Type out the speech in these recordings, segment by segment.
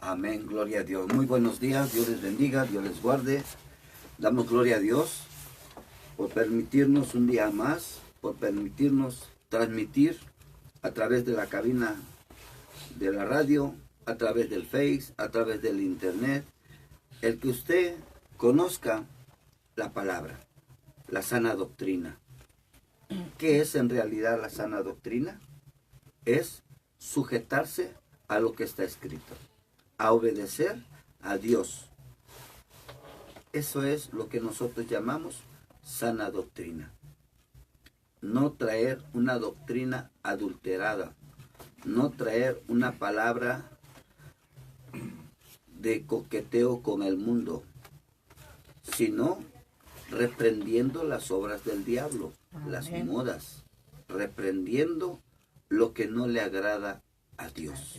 Amén, gloria a Dios. Muy buenos días, Dios les bendiga, Dios les guarde. Damos gloria a Dios por permitirnos un día más, por permitirnos transmitir a través de la cabina de la radio, a través del Face, a través del Internet, el que usted conozca la palabra, la sana doctrina. ¿Qué es en realidad la sana doctrina? Es sujetarse a lo que está escrito, a obedecer a Dios. Eso es lo que nosotros llamamos sana doctrina. No traer una doctrina adulterada, no traer una palabra de coqueteo con el mundo, sino reprendiendo las obras del diablo, las modas, reprendiendo lo que no le agrada a Dios.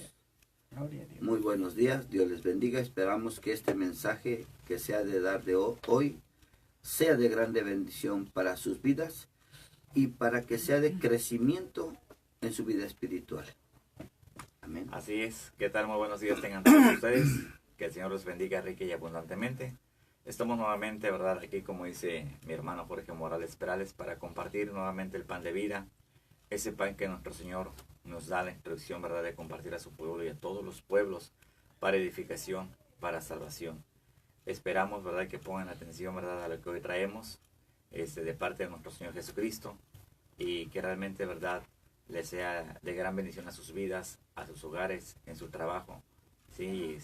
Muy buenos días, Dios les bendiga. Esperamos que este mensaje que se ha de dar de hoy sea de grande bendición para sus vidas y para que sea de crecimiento en su vida espiritual. Amén. Así es. ¿Qué tal? Muy buenos días tengan todos ustedes. Que el Señor los bendiga rica y abundantemente. Estamos nuevamente, ¿verdad? Aquí, como dice mi hermano Jorge Morales Perales, para compartir nuevamente el pan de vida. Ese pan que nuestro Señor nos da la instrucción, ¿verdad?, de compartir a su pueblo y a todos los pueblos para edificación, para salvación. Esperamos, ¿verdad?, que pongan atención, ¿verdad?, a lo que hoy traemos de parte de nuestro Señor Jesucristo y que realmente, ¿verdad?, les sea de gran bendición a sus vidas, a sus hogares, en su trabajo. Sí,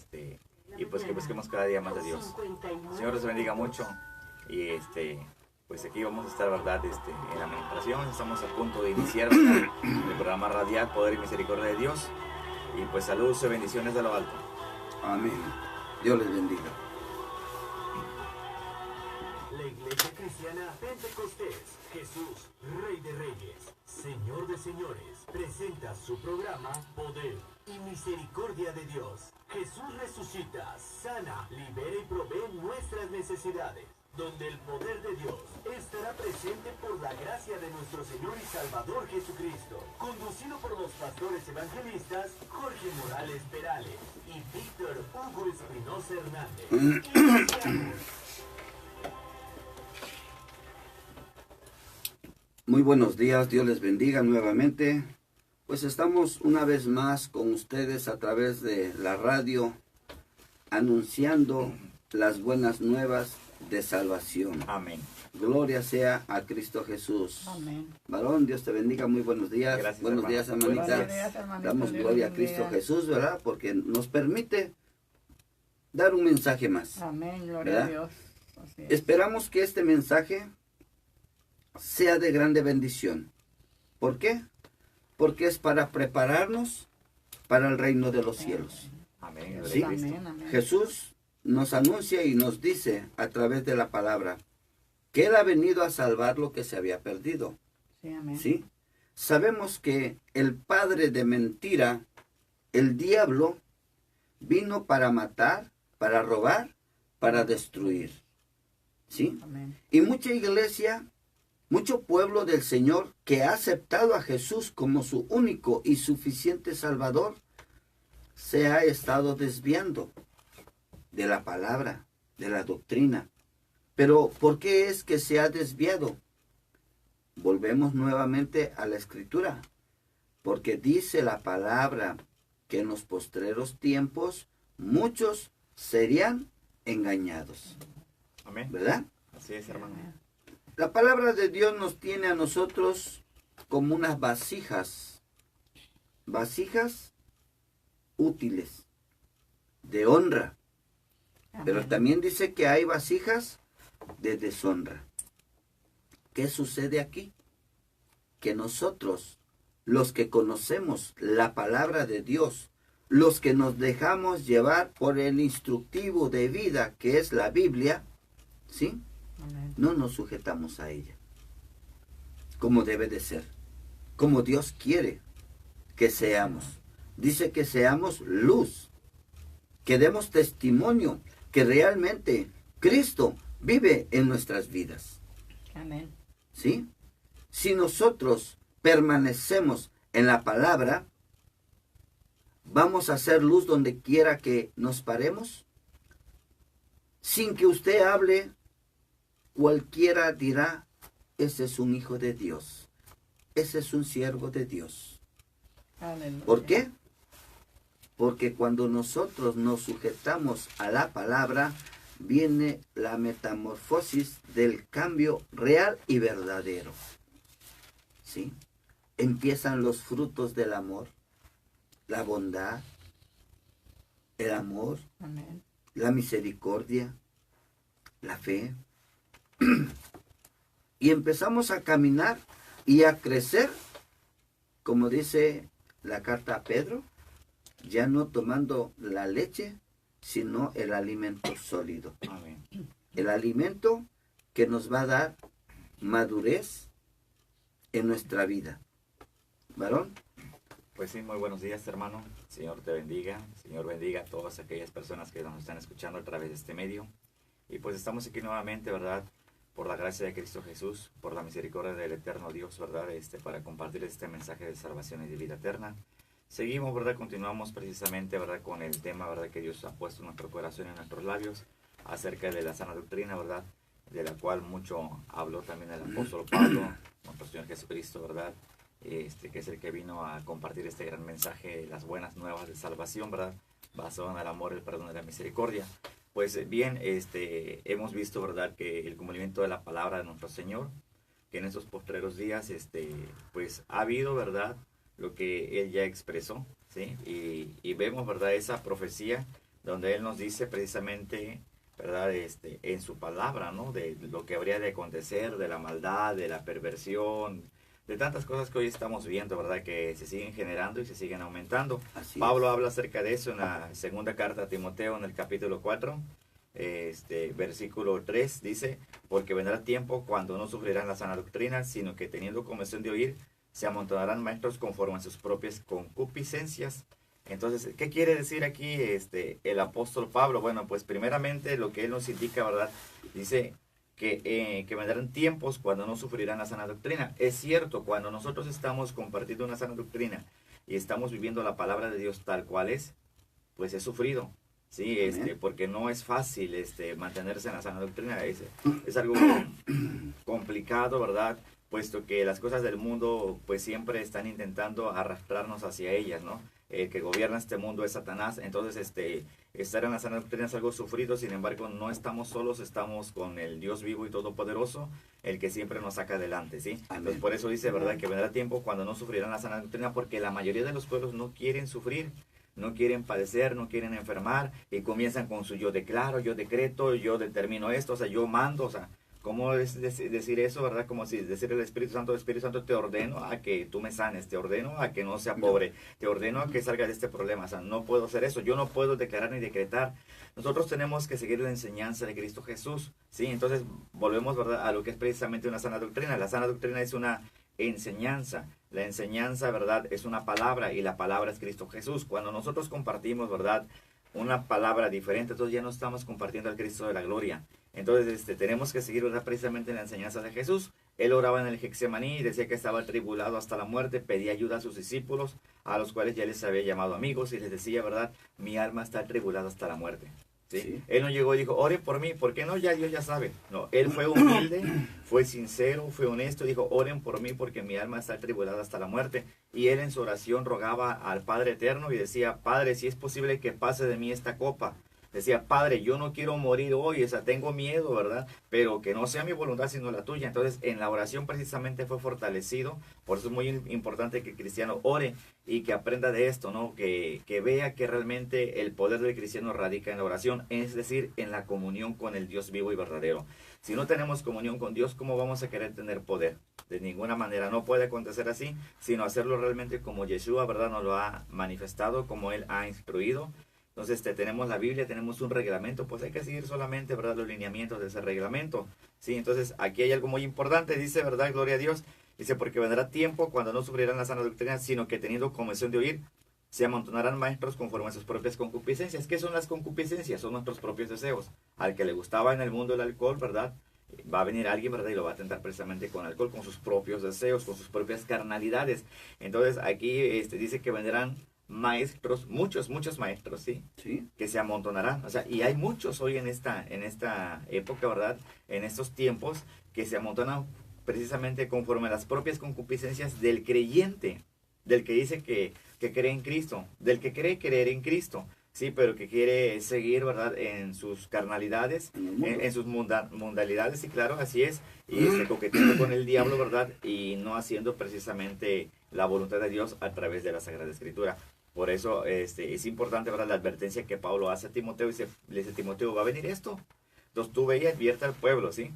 y pues que busquemos cada día más de Dios. El Señor los bendiga mucho y pues aquí vamos a estar, ¿verdad?, en la administración. Estamos a punto de iniciar, ¿verdad?, el programa radial Poder y Misericordia de Dios. Y pues saludos y bendiciones de lo alto. Amén. Dios les bendiga. La Iglesia Cristiana Pentecostés, Jesús, Rey de Reyes, Señor de Señores, presenta su programa Poder y Misericordia de Dios. Jesús resucita, sana, libera y provee nuestras necesidades, donde el poder de Dios estará presente por la gracia de nuestro Señor y Salvador Jesucristo, conducido por los pastores evangelistas Jorge Morales Perales y Víctor Hugo Espinosa Hernández. Iniciamos. Muy buenos días, Dios les bendiga nuevamente. Pues estamos una vez más con ustedes a través de la radio, anunciando las buenas nuevas de salvación. Amén. Gloria sea a Cristo Jesús. Amén. Varón, Dios te bendiga, muy buenos días. Gracias, buenos hermano. días, hermanita. Buenos días, hermanito. Damos Dios gloria a los Cristo bendiga. Jesús, ¿verdad? Porque nos permite dar un mensaje más. Amén, gloria ¿verdad? a Dios. Así es. Esperamos que este mensaje sea de grande bendición. ¿Por qué? Porque es para prepararnos para el reino de los cielos. Amén. Sí. Gloria a Cristo. Amén, amén. Jesús nos anuncia y nos dice a través de la palabra que Él ha venido a salvar lo que se había perdido. Sí, amén. ¿Sí? Sabemos que el padre de mentira, el diablo, vino para matar, para robar, para destruir. ¿Sí? Amén. Y mucha iglesia, mucho pueblo del Señor que ha aceptado a Jesús como su único y suficiente Salvador, se ha estado desviando de la palabra, de la doctrina. Pero ¿por qué es que se ha desviado? Volvemos nuevamente a la Escritura, porque dice la palabra que en los postreros tiempos muchos serían engañados. Amén. ¿Verdad? Así es, hermano. La palabra de Dios nos tiene a nosotros como unas vasijas útiles, de honra. Pero Amén. también dice que hay vasijas de deshonra. ¿Qué sucede aquí? Que nosotros, los que conocemos la palabra de Dios, los que nos dejamos llevar por el instructivo de vida que es la Biblia, ¿sí?, Amén. no nos sujetamos a ella, como debe de ser, como Dios quiere que seamos. Dice que seamos luz, que demos testimonio que realmente Cristo vive en nuestras vidas. Amén. ¿Sí? Si nosotros permanecemos en la palabra, Vamos a hacer luz donde quiera que nos paremos. Sin que usted hable, cualquiera dirá, ese es un hijo de Dios. Ese es un siervo de Dios. Aleluya. ¿Por qué? Porque cuando nosotros nos sujetamos a la palabra, viene la metamorfosis del cambio real y verdadero. ¿Sí? Empiezan los frutos del amor, la bondad, el amor, Amén. la misericordia, la fe. Y empezamos a caminar y a crecer, como dice la carta a Pedro, ya no tomando la leche, sino el alimento sólido. Amén. El alimento que nos va a dar madurez en nuestra vida. ¿Varón? Pues sí, muy buenos días, hermano. Señor te bendiga. Señor bendiga a todas aquellas personas que nos están escuchando a través de este medio. Y pues estamos aquí nuevamente, ¿verdad? Por la gracia de Cristo Jesús, por la misericordia del eterno Dios, ¿verdad? Para compartir este mensaje de salvación y de vida eterna. Seguimos, ¿verdad? Continuamos precisamente, ¿verdad? Con el tema, ¿verdad? Que Dios ha puesto en nuestro corazón y en nuestros labios acerca de la sana doctrina, ¿verdad? De la cual mucho habló también el apóstol Pablo, nuestro Señor Jesucristo, ¿verdad? Que es el que vino a compartir este gran mensaje, las buenas nuevas de salvación, ¿verdad? Basado en el amor, el perdón y la misericordia. Pues bien, hemos visto, ¿verdad? Que el cumplimiento de la palabra de nuestro Señor, que en esos postreros días, pues ha habido, ¿verdad? Lo que Él ya expresó, ¿sí? Y vemos, ¿verdad? Esa profecía donde Él nos dice precisamente, ¿verdad? En su palabra, ¿no? De lo que habría de acontecer, de la maldad, de la perversión, de tantas cosas que hoy estamos viendo, ¿verdad? Que se siguen generando y se siguen aumentando. Así Pablo es. habla acerca de eso en la segunda carta a Timoteo, en el capítulo 4, versículo 3, dice, porque vendrá tiempo cuando no sufrirán la sana doctrina, sino que teniendo comezón de oír, se amontonarán maestros conforme a sus propias concupiscencias. Entonces, ¿qué quiere decir aquí el apóstol Pablo? Bueno, pues primeramente lo que él nos indica, ¿verdad? Dice que vendrán tiempos cuando no sufrirán la sana doctrina. Es cierto, cuando nosotros estamos compartiendo una sana doctrina y estamos viviendo la palabra de Dios tal cual es, pues es sufrido, ¿sí? Porque no es fácil mantenerse en la sana doctrina. Es algo complicado, ¿verdad? Puesto que las cosas del mundo pues siempre están intentando arrastrarnos hacia ellas, ¿no? El que gobierna este mundo es Satanás. Entonces estar en la sana doctrina es algo sufrido. Sin embargo, no estamos solos, estamos con el Dios vivo y todopoderoso, el que siempre nos saca adelante, ¿sí? Entonces por eso dice, ¿verdad? Que vendrá tiempo cuando no sufrirán la sana doctrina, porque la mayoría de los pueblos no quieren sufrir, no quieren padecer, no quieren enfermar, y comienzan con su yo declaro, yo decreto, yo determino esto, o sea, yo mando, o sea, ¿cómo es decir eso, verdad? Como si decir el Espíritu Santo, te ordeno a que tú me sanes, te ordeno a que no sea pobre, te ordeno a que salga de este problema. O sea, no puedo hacer eso, yo no puedo declarar ni decretar. Nosotros tenemos que seguir la enseñanza de Cristo Jesús, ¿sí? Entonces, volvemos, ¿verdad? A lo que es precisamente una sana doctrina. La sana doctrina es una enseñanza. La enseñanza, ¿verdad? Es una palabra y la palabra es Cristo Jesús. Cuando nosotros compartimos, ¿verdad? Una palabra diferente, entonces ya no estamos compartiendo al Cristo de la gloria. Entonces tenemos que seguir, ¿verdad? Precisamente en la enseñanza de Jesús. Él oraba en el Getsemaní y decía que estaba atribulado hasta la muerte, pedía ayuda a sus discípulos, a los cuales ya les había llamado amigos, y les decía, ¿verdad? Mi alma está atribulada hasta la muerte. ¿Sí? Sí. Él no llegó y dijo, ore por mí, ¿por qué no? Ya Dios ya sabe. No, él fue humilde, fue sincero, fue honesto, dijo, oren por mí porque mi alma está atribulada hasta la muerte. Y él en su oración rogaba al Padre Eterno y decía, Padre, si es posible que pase de mí esta copa. Decía, Padre, yo no quiero morir hoy, o sea, tengo miedo, ¿verdad? Pero que no sea mi voluntad sino la tuya. Entonces, en la oración precisamente fue fortalecido. Por eso es muy importante que el cristiano ore y que aprenda de esto, ¿no? Que vea que realmente el poder del cristiano radica en la oración, es decir, en la comunión con el Dios vivo y verdadero. Si no tenemos comunión con Dios, ¿cómo vamos a querer tener poder? De ninguna manera, no puede acontecer así, sino hacerlo realmente como Yeshua, ¿verdad? Nos lo ha manifestado, como Él ha instruido. Entonces tenemos la Biblia, tenemos un reglamento, pues hay que seguir solamente, ¿verdad? Los lineamientos de ese reglamento, ¿sí? Entonces aquí hay algo muy importante, dice, ¿verdad? Gloria a Dios. Dice, porque vendrá tiempo cuando no sufrirán la sana doctrina, sino que teniendo comezón de oír, se amontonarán maestros conforme a sus propias concupiscencias. ¿Qué son las concupiscencias? Son nuestros propios deseos. Al que le gustaba en el mundo el alcohol, ¿verdad? Va a venir alguien, ¿verdad? Y lo va a tentar precisamente con alcohol, con sus propios deseos, con sus propias carnalidades. Entonces aquí dice que vendrán maestros, muchos maestros, ¿sí? Sí. Que se amontonarán. O sea, y hay muchos hoy en esta época, ¿verdad? En estos tiempos que se amontonan precisamente conforme a las propias concupiscencias del creyente, del que dice que cree en Cristo, del que cree creer en Cristo, sí, pero que quiere seguir, ¿verdad? En sus carnalidades, en sus mundalidades, sí, claro, así es, y coqueteando con el diablo, ¿verdad? Y no haciendo precisamente la voluntad de Dios a través de la Sagrada Escritura. Por eso es importante, ¿verdad? La advertencia que Pablo hace a Timoteo, le dice, Timoteo, va a venir esto. Entonces tú ve y advierta al pueblo, ¿sí?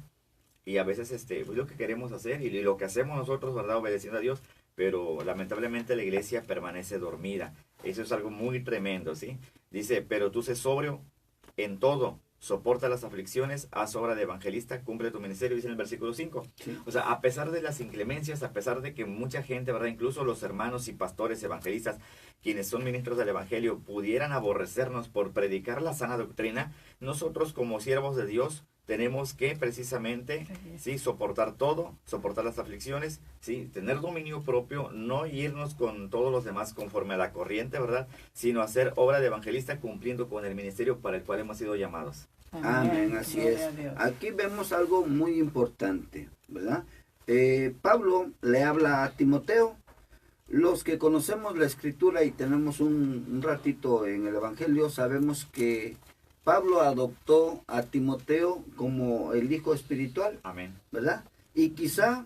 Y a veces pues lo que queremos hacer y lo que hacemos nosotros, ¿verdad? Obedeciendo a Dios, pero lamentablemente la iglesia permanece dormida. Eso es algo muy tremendo, ¿sí? Dice, pero tú sé sobrio en todo, soporta las aflicciones, haz obra de evangelista, cumple tu ministerio, dice en el versículo 5. Sí. O sea, a pesar de las inclemencias, a pesar de que mucha gente, ¿verdad? Incluso los hermanos y pastores evangelistas, quienes son ministros del evangelio, pudieran aborrecernos por predicar la sana doctrina, nosotros como siervos de Dios tenemos que precisamente, sí, soportar todo, soportar las aflicciones, sí, tener dominio propio, no irnos con todos los demás conforme a la corriente, ¿verdad? Sino hacer obra de evangelista cumpliendo con el ministerio para el cual hemos sido llamados. Amén, así Gloria es. a Dios. Aquí vemos algo muy importante, ¿verdad? Pablo le habla a Timoteo. Los que conocemos la escritura y tenemos un ratito en el evangelio, sabemos que Pablo adoptó a Timoteo como el hijo espiritual, Amén. ¿verdad? Y quizá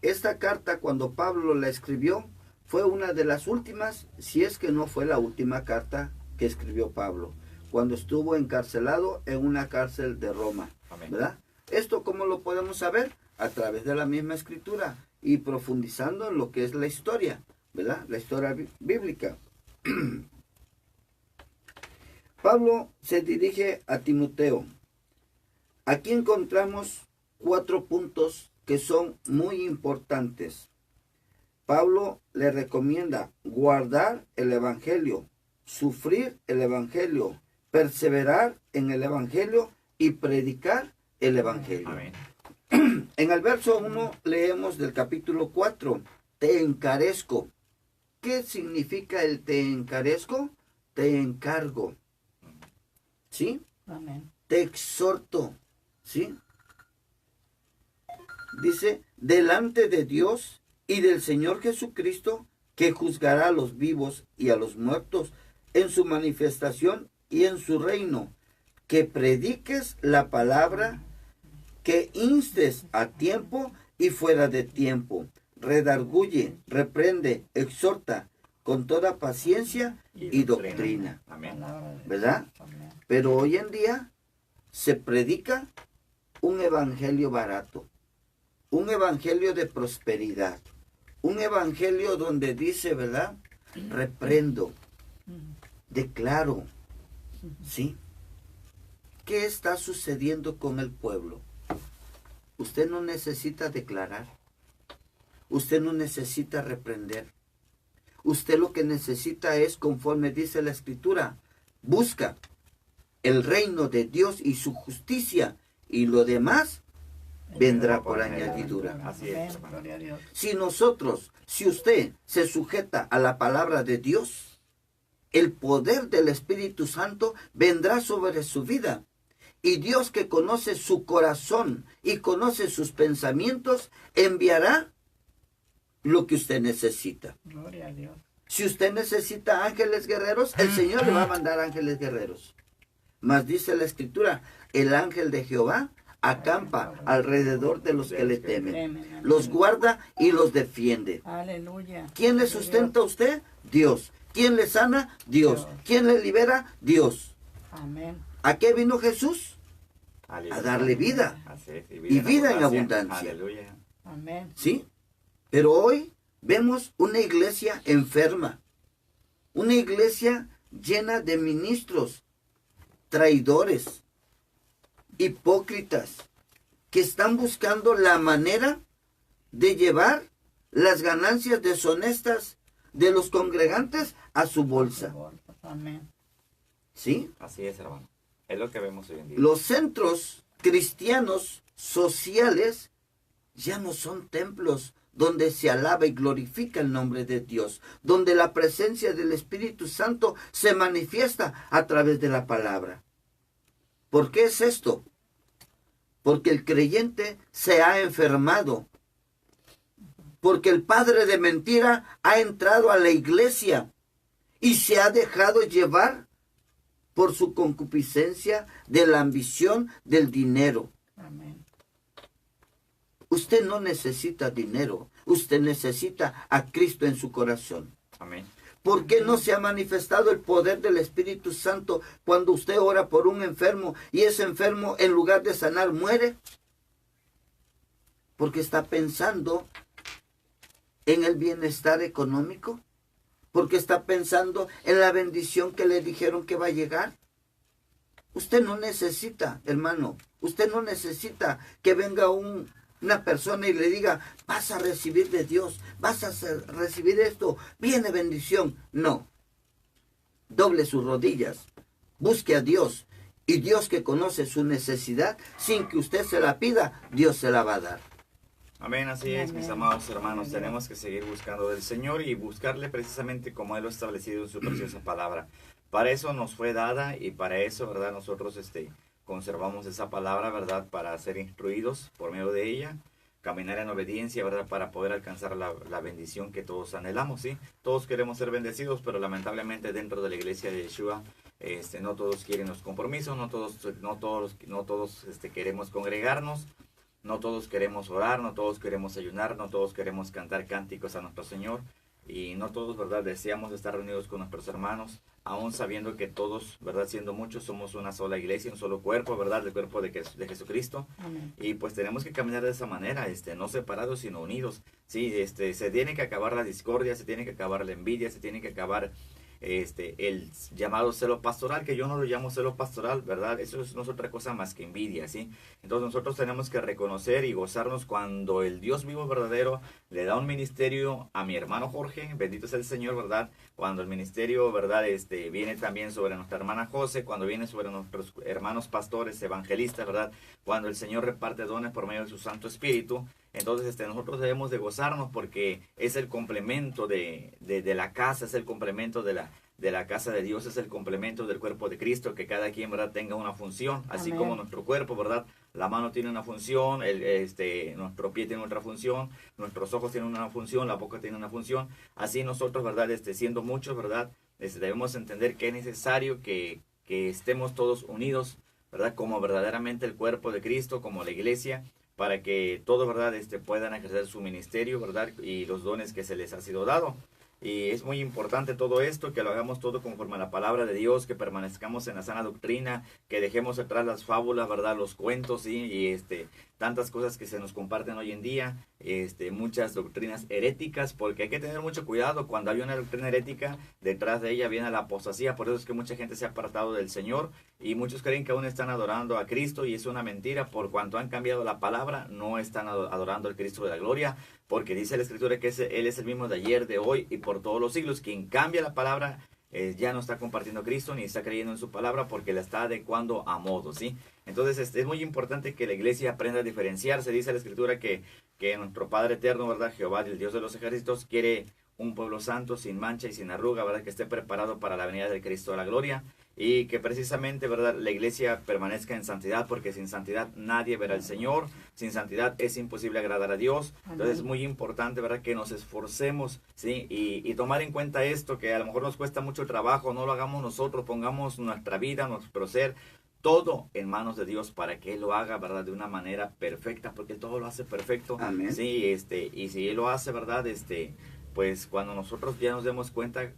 esta carta, cuando Pablo la escribió, fue una de las últimas, si es que no fue la última carta que escribió Pablo, cuando estuvo encarcelado en una cárcel de Roma, Amén. ¿verdad? Esto, ¿cómo lo podemos saber? A través de la misma escritura y profundizando en lo que es la historia, ¿verdad? La historia bíblica. Pablo se dirige a Timoteo. Aquí encontramos 4 puntos que son muy importantes. Pablo le recomienda guardar el evangelio, sufrir el evangelio, perseverar en el evangelio y predicar el evangelio. Amén. En el verso 1 leemos del capítulo 4, te encarezco. ¿Qué significa el te encarezco? Te encargo. ¿Sí? Amén. Te exhorto. ¿Sí? Dice, delante de Dios y del Señor Jesucristo, que juzgará a los vivos y a los muertos en su manifestación y en su reino, que prediques la palabra, que instes a tiempo y fuera de tiempo, redarguye, reprende, exhorta con toda paciencia y doctrina. Amén. Palabra de Dios. ¿Verdad? Amén. Pero hoy en día se predica un evangelio barato, un evangelio de prosperidad, un evangelio donde dice, ¿verdad? Reprendo, declaro, ¿sí? ¿Qué está sucediendo con el pueblo? Usted no necesita declarar, usted no necesita reprender, usted lo que necesita es, conforme dice la Escritura, busca el reino de Dios y su justicia, y lo demás vendrá por añadidura. Así es, Amén. hermano. Gloria a Dios. Si usted se sujeta a la palabra de Dios, el poder del Espíritu Santo vendrá sobre su vida. Y Dios, que conoce su corazón y conoce sus pensamientos, enviará lo que usted necesita. Gloria a Dios. Si usted necesita ángeles guerreros, el Señor le va a mandar ángeles guerreros. Mas dice la Escritura, el ángel de Jehová acampa alrededor de los que le temen. Los guarda y los defiende. Aleluya. ¿Quién le sustenta a usted? Dios. ¿Quién le sana? Dios. ¿Quién le libera? Dios. Amén. ¿A qué vino Jesús? Aleluya. A darle vida. Así es, Y vida en abundancia. Aleluya. Amén. ¿Sí? Pero hoy vemos una iglesia enferma. Una iglesia llena de ministros, traidores, hipócritas, que están buscando la manera de llevar las ganancias deshonestas de los congregantes a su bolsa. Amén. ¿Sí? Así es, hermano. Es lo que vemos hoy en día. Los centros cristianos sociales ya no son templos donde se alaba y glorifica el nombre de Dios, donde la presencia del Espíritu Santo se manifiesta a través de la palabra. ¿Por qué es esto? Porque el creyente se ha enfermado, porque el padre de mentira ha entrado a la iglesia y se ha dejado llevar por su concupiscencia de la ambición del dinero. Amén. Usted no necesita dinero, usted necesita a Cristo en su corazón. Amén. ¿Por qué no se ha manifestado el poder del Espíritu Santo cuando usted ora por un enfermo y ese enfermo en lugar de sanar muere? Porque está pensando en el bienestar económico, porque está pensando en la bendición que le dijeron que va a llegar. Usted no necesita, hermano, usted no necesita que venga una persona y le diga, vas a recibir de Dios, vas a recibir esto, viene bendición. No, doble sus rodillas, busque a Dios, y Dios, que conoce su necesidad, sin que usted se la pida, Dios se la va a dar. Amén, así es, mis amados hermanos. Tenemos que seguir buscando del Señor y buscarle precisamente como Él lo ha establecido en su preciosa palabra. Para eso nos fue dada y para eso, ¿verdad? Nosotros conservamos esa palabra, ¿verdad? Para ser instruidos por medio de ella, caminar en obediencia, ¿verdad? Para poder alcanzar la bendición que todos anhelamos, ¿sí? Todos queremos ser bendecidos, pero lamentablemente dentro de la iglesia de Yeshua, no todos quieren los compromisos, no todos queremos congregarnos. No todos queremos orar, no todos queremos ayunar, no todos queremos cantar cánticos a nuestro Señor. Y no todos, ¿verdad? Deseamos estar reunidos con nuestros hermanos, aún sabiendo que todos, ¿verdad? Siendo muchos, somos una sola iglesia, un solo cuerpo, ¿verdad? El cuerpo de Jesucristo. Amén. Y pues tenemos que caminar de esa manera, no separados, sino unidos. Sí, se tiene que acabar la discordia, se tiene que acabar la envidia, se tiene que acabar el llamado celo pastoral, que yo no lo llamo celo pastoral, ¿verdad? Eso no es otra cosa más que envidia, ¿sí? Entonces nosotros tenemos que reconocer y gozarnos cuando el Dios vivo verdadero le da un ministerio a mi hermano Jorge, bendito sea el Señor, ¿verdad? Cuando el ministerio, ¿verdad? Viene también sobre nuestra hermana José, cuando viene sobre nuestros hermanos pastores, evangelistas, ¿verdad? Cuando el Señor reparte dones por medio de su Santo Espíritu. Entonces nosotros debemos de gozarnos porque es el complemento de la casa, es el complemento de la casa de Dios, es el complemento del cuerpo de Cristo, que cada quien, ¿verdad?, tenga una función, así Amén. como nuestro cuerpo, ¿verdad? La mano tiene una función, nuestro pie tiene otra función, nuestros ojos tienen una función, la boca tiene una función. Así nosotros, ¿verdad?, siendo muchos, ¿verdad?, debemos entender que es necesario que estemos todos unidos, ¿verdad?, como verdaderamente el cuerpo de Cristo, como la iglesia, para que todos, ¿verdad?, puedan ejercer su ministerio, ¿verdad?, y los dones que se les ha sido dado. Y es muy importante todo esto, que lo hagamos todo conforme a la palabra de Dios, que permanezcamos en la sana doctrina, que dejemos atrás las fábulas, ¿verdad?, los cuentos, ¿sí? Y tantas cosas que se nos comparten hoy en día, muchas doctrinas heréticas, porque hay que tener mucho cuidado. Cuando hay una doctrina herética, detrás de ella viene la apostasía. Por eso es que mucha gente se ha apartado del Señor y muchos creen que aún están adorando a Cristo, y es una mentira. Por cuanto han cambiado la palabra, no están adorando al Cristo de la gloria, porque dice la Escritura que Él es el mismo de ayer, de hoy y por todos los siglos. Quien cambia la palabra ya no está compartiendo a Cristo ni está creyendo en su palabra, porque la está adecuando a modo, ¿sí? Entonces es muy importante que la iglesia aprenda a diferenciarse. Dice la Escritura que nuestro Padre eterno, ¿verdad?, Jehová, el Dios de los ejércitos, quiere un pueblo santo, sin mancha y sin arruga, ¿verdad?, que esté preparado para la venida del Cristo de la gloria, y que precisamente, ¿verdad?, la iglesia permanezca en santidad, porque sin santidad nadie verá al Señor, sin santidad es imposible agradar a Dios. Entonces es muy importante, ¿verdad?, que nos esforcemos, ¿sí? Y tomar en cuenta esto, que a lo mejor nos cuesta mucho trabajo, no lo hagamos nosotros, pongamos nuestra vida, nuestro ser, todo en manos de Dios, para que Él lo haga, ¿verdad?, de una manera perfecta, porque Él todo lo hace perfecto. Amén. Sí, y si Él lo hace, ¿verdad?, pues cuando nosotros ya nos demos cuenta,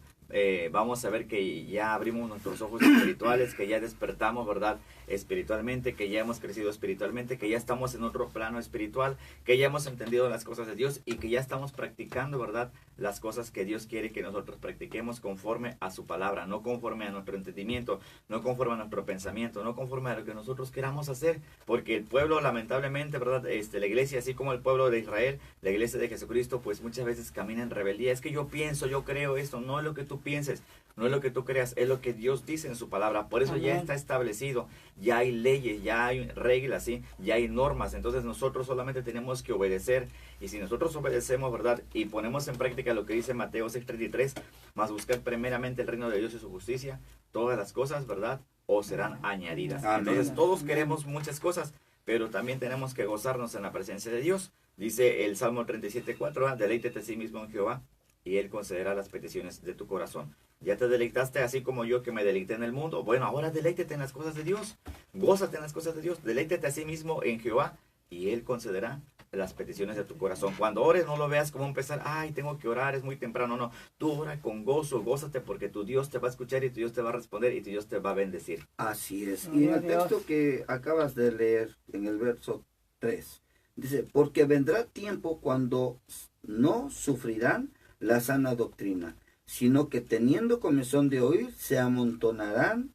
vamos a ver que ya abrimos nuestros ojos espirituales, que ya despertamos, ¿verdad?, espiritualmente, que ya hemos crecido espiritualmente, que ya estamos en otro plano espiritual, que ya hemos entendido las cosas de Dios y que ya estamos practicando, ¿verdad?, las cosas que Dios quiere que nosotros practiquemos conforme a su palabra, no conforme a nuestro entendimiento, no conforme a nuestro pensamiento, no conforme a lo que nosotros queramos hacer, porque el pueblo, lamentablemente, ¿verdad?, la iglesia, así como el pueblo de Israel, la iglesia de Jesucristo, pues muchas veces camina en rebeldía. Es que yo pienso, yo creo esto, no es lo que tú pienses. no es lo que tú creas, es lo que Dios dice en su palabra. Por eso ya Amén. está establecido, ya hay leyes, ya hay reglas, ¿sí? Ya hay normas. Entonces nosotros solamente tenemos que obedecer. Y si nosotros obedecemos, ¿verdad? Y ponemos en práctica lo que dice Mateo 6:33, más buscar primeramente el reino de Dios y su justicia, todas las cosas, ¿verdad? Os serán añadidas. Amén. Entonces todos queremos muchas cosas, pero también tenemos que gozarnos en la presencia de Dios. Dice el Salmo 37:4, deleítete a sí mismo en Jehová, y Él concederá las peticiones de tu corazón. Ya te deleitaste así como yo que me deleité en el mundo. Bueno, ahora deleítete en las cosas de Dios. Gózate en las cosas de Dios. Deleítete a sí mismo en Jehová y Él concederá las peticiones de tu corazón. Cuando ores, no lo veas como un pesar. Ay, tengo que orar, es muy temprano. No, tú ora con gozo, gózate porque tu Dios te va a escuchar y tu Dios te va a responder y tu Dios te va a bendecir. Así es. Y en Gloria el a Dios. texto que acabas de leer, en el verso 3, dice, porque vendrá tiempo cuando no sufrirán la sana doctrina, sino que teniendo comezón de oír, se amontonarán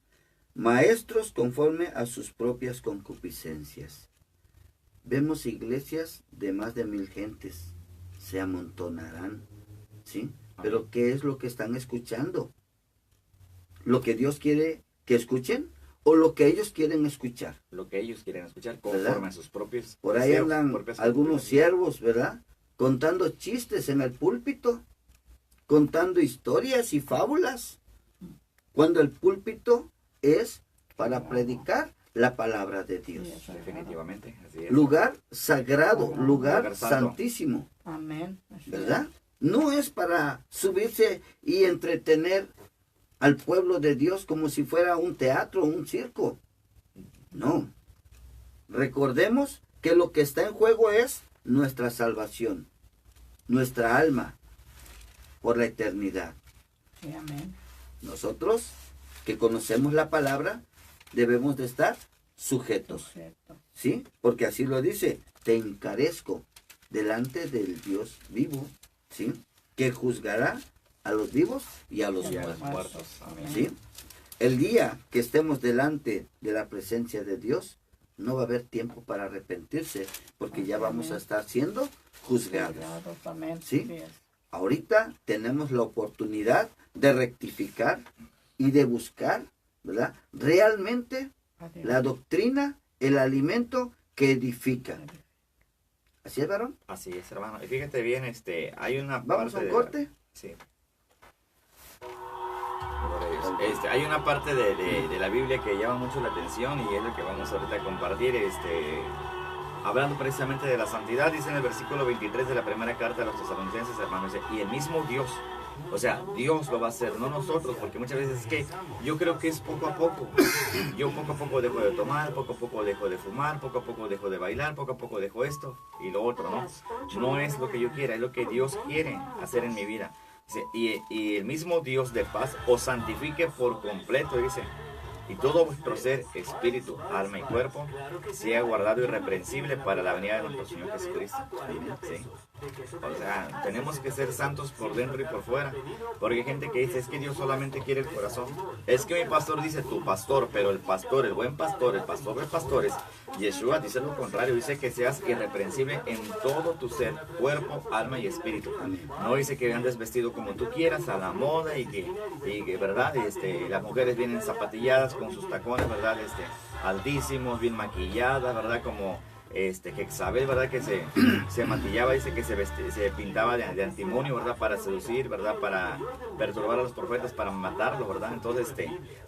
maestros conforme a sus propias concupiscencias. Vemos iglesias de más de 1000 gentes, se amontonarán, ¿sí? Pero ¿qué es lo que están escuchando? ¿Lo que Dios quiere que escuchen o lo que ellos quieren escuchar? Lo que ellos quieren escuchar ¿Verdad? conforme a sus propios Por ahí deseos, andan propias algunos concupiscencias. siervos, ¿verdad? Contando chistes en el púlpito, contando historias y fábulas, cuando el púlpito es para predicar la palabra de Dios. Definitivamente, así es. Lugar sagrado, lugar Lugar santo. santísimo, Amén. Así es. ¿verdad? No es para subirse y entretener al pueblo de Dios como si fuera un teatro, un circo. No. Recordemos que lo que está en juego es nuestra salvación, nuestra alma, por la eternidad. Sí, amén. Nosotros, que conocemos la palabra, debemos de estar sujetos, Correcto. ¿sí? Porque así lo dice, te encarezco delante del Dios vivo, ¿sí? Que juzgará a los vivos y a los Y a los muertos, muertos. Amén. ¿sí? El día que estemos delante de la presencia de Dios, no va a haber tiempo para arrepentirse, porque ya vamos a estar siendo juzgados. Juzgados, amén. ¿Sí? Así es. Ahorita tenemos la oportunidad de rectificar y de buscar, ¿verdad? Realmente Adiós. la doctrina, el alimento que edifica. ¿Así es, varón? Así es, hermano. Y fíjate bien, hay una Vamos parte a un de- corte. Sí. Gloria a Dios. Hay una parte de la Biblia que llama mucho la atención y es lo que vamos ahorita a compartir. Hablando precisamente de la santidad, dice en el versículo 23 de la primera carta a los tesalonicenses, hermanos, dice, y el mismo Dios, o sea, Dios lo va a hacer, no nosotros, porque muchas veces es que yo creo que es poco a poco. Yo poco a poco dejo de tomar, poco a poco dejo de fumar, poco a poco dejo de bailar, poco a poco dejo esto y lo otro, ¿no? No es lo que yo quiera, es lo que Dios quiere hacer en mi vida. Dice, y el mismo Dios de paz os santifique por completo, dice, y todo vuestro ser, espíritu, alma y cuerpo, sea guardado irreprensible para la venida de nuestro Señor Jesucristo. ¿Sí? O sea, tenemos que ser santos por dentro y por fuera, porque hay gente que dice, es que Dios solamente quiere el corazón. Es que mi pastor dice, tu pastor, pero el pastor, el buen pastor, el pastor de pastores, Yeshua dice lo contrario, dice que seas irreprensible en todo tu ser, cuerpo, alma y espíritu. No dice que andes vestido como tú quieras, a la moda y que ¿verdad? Las mujeres vienen zapatilladas con sus tacones, ¿verdad? Altísimos, bien maquilladas, ¿verdad? Como que Isabel, ¿verdad? Que se maquillaba, dice que se pintaba de antimonio, ¿verdad? Para seducir, ¿verdad? Para perturbar a los profetas, para matarlos, ¿verdad? Entonces,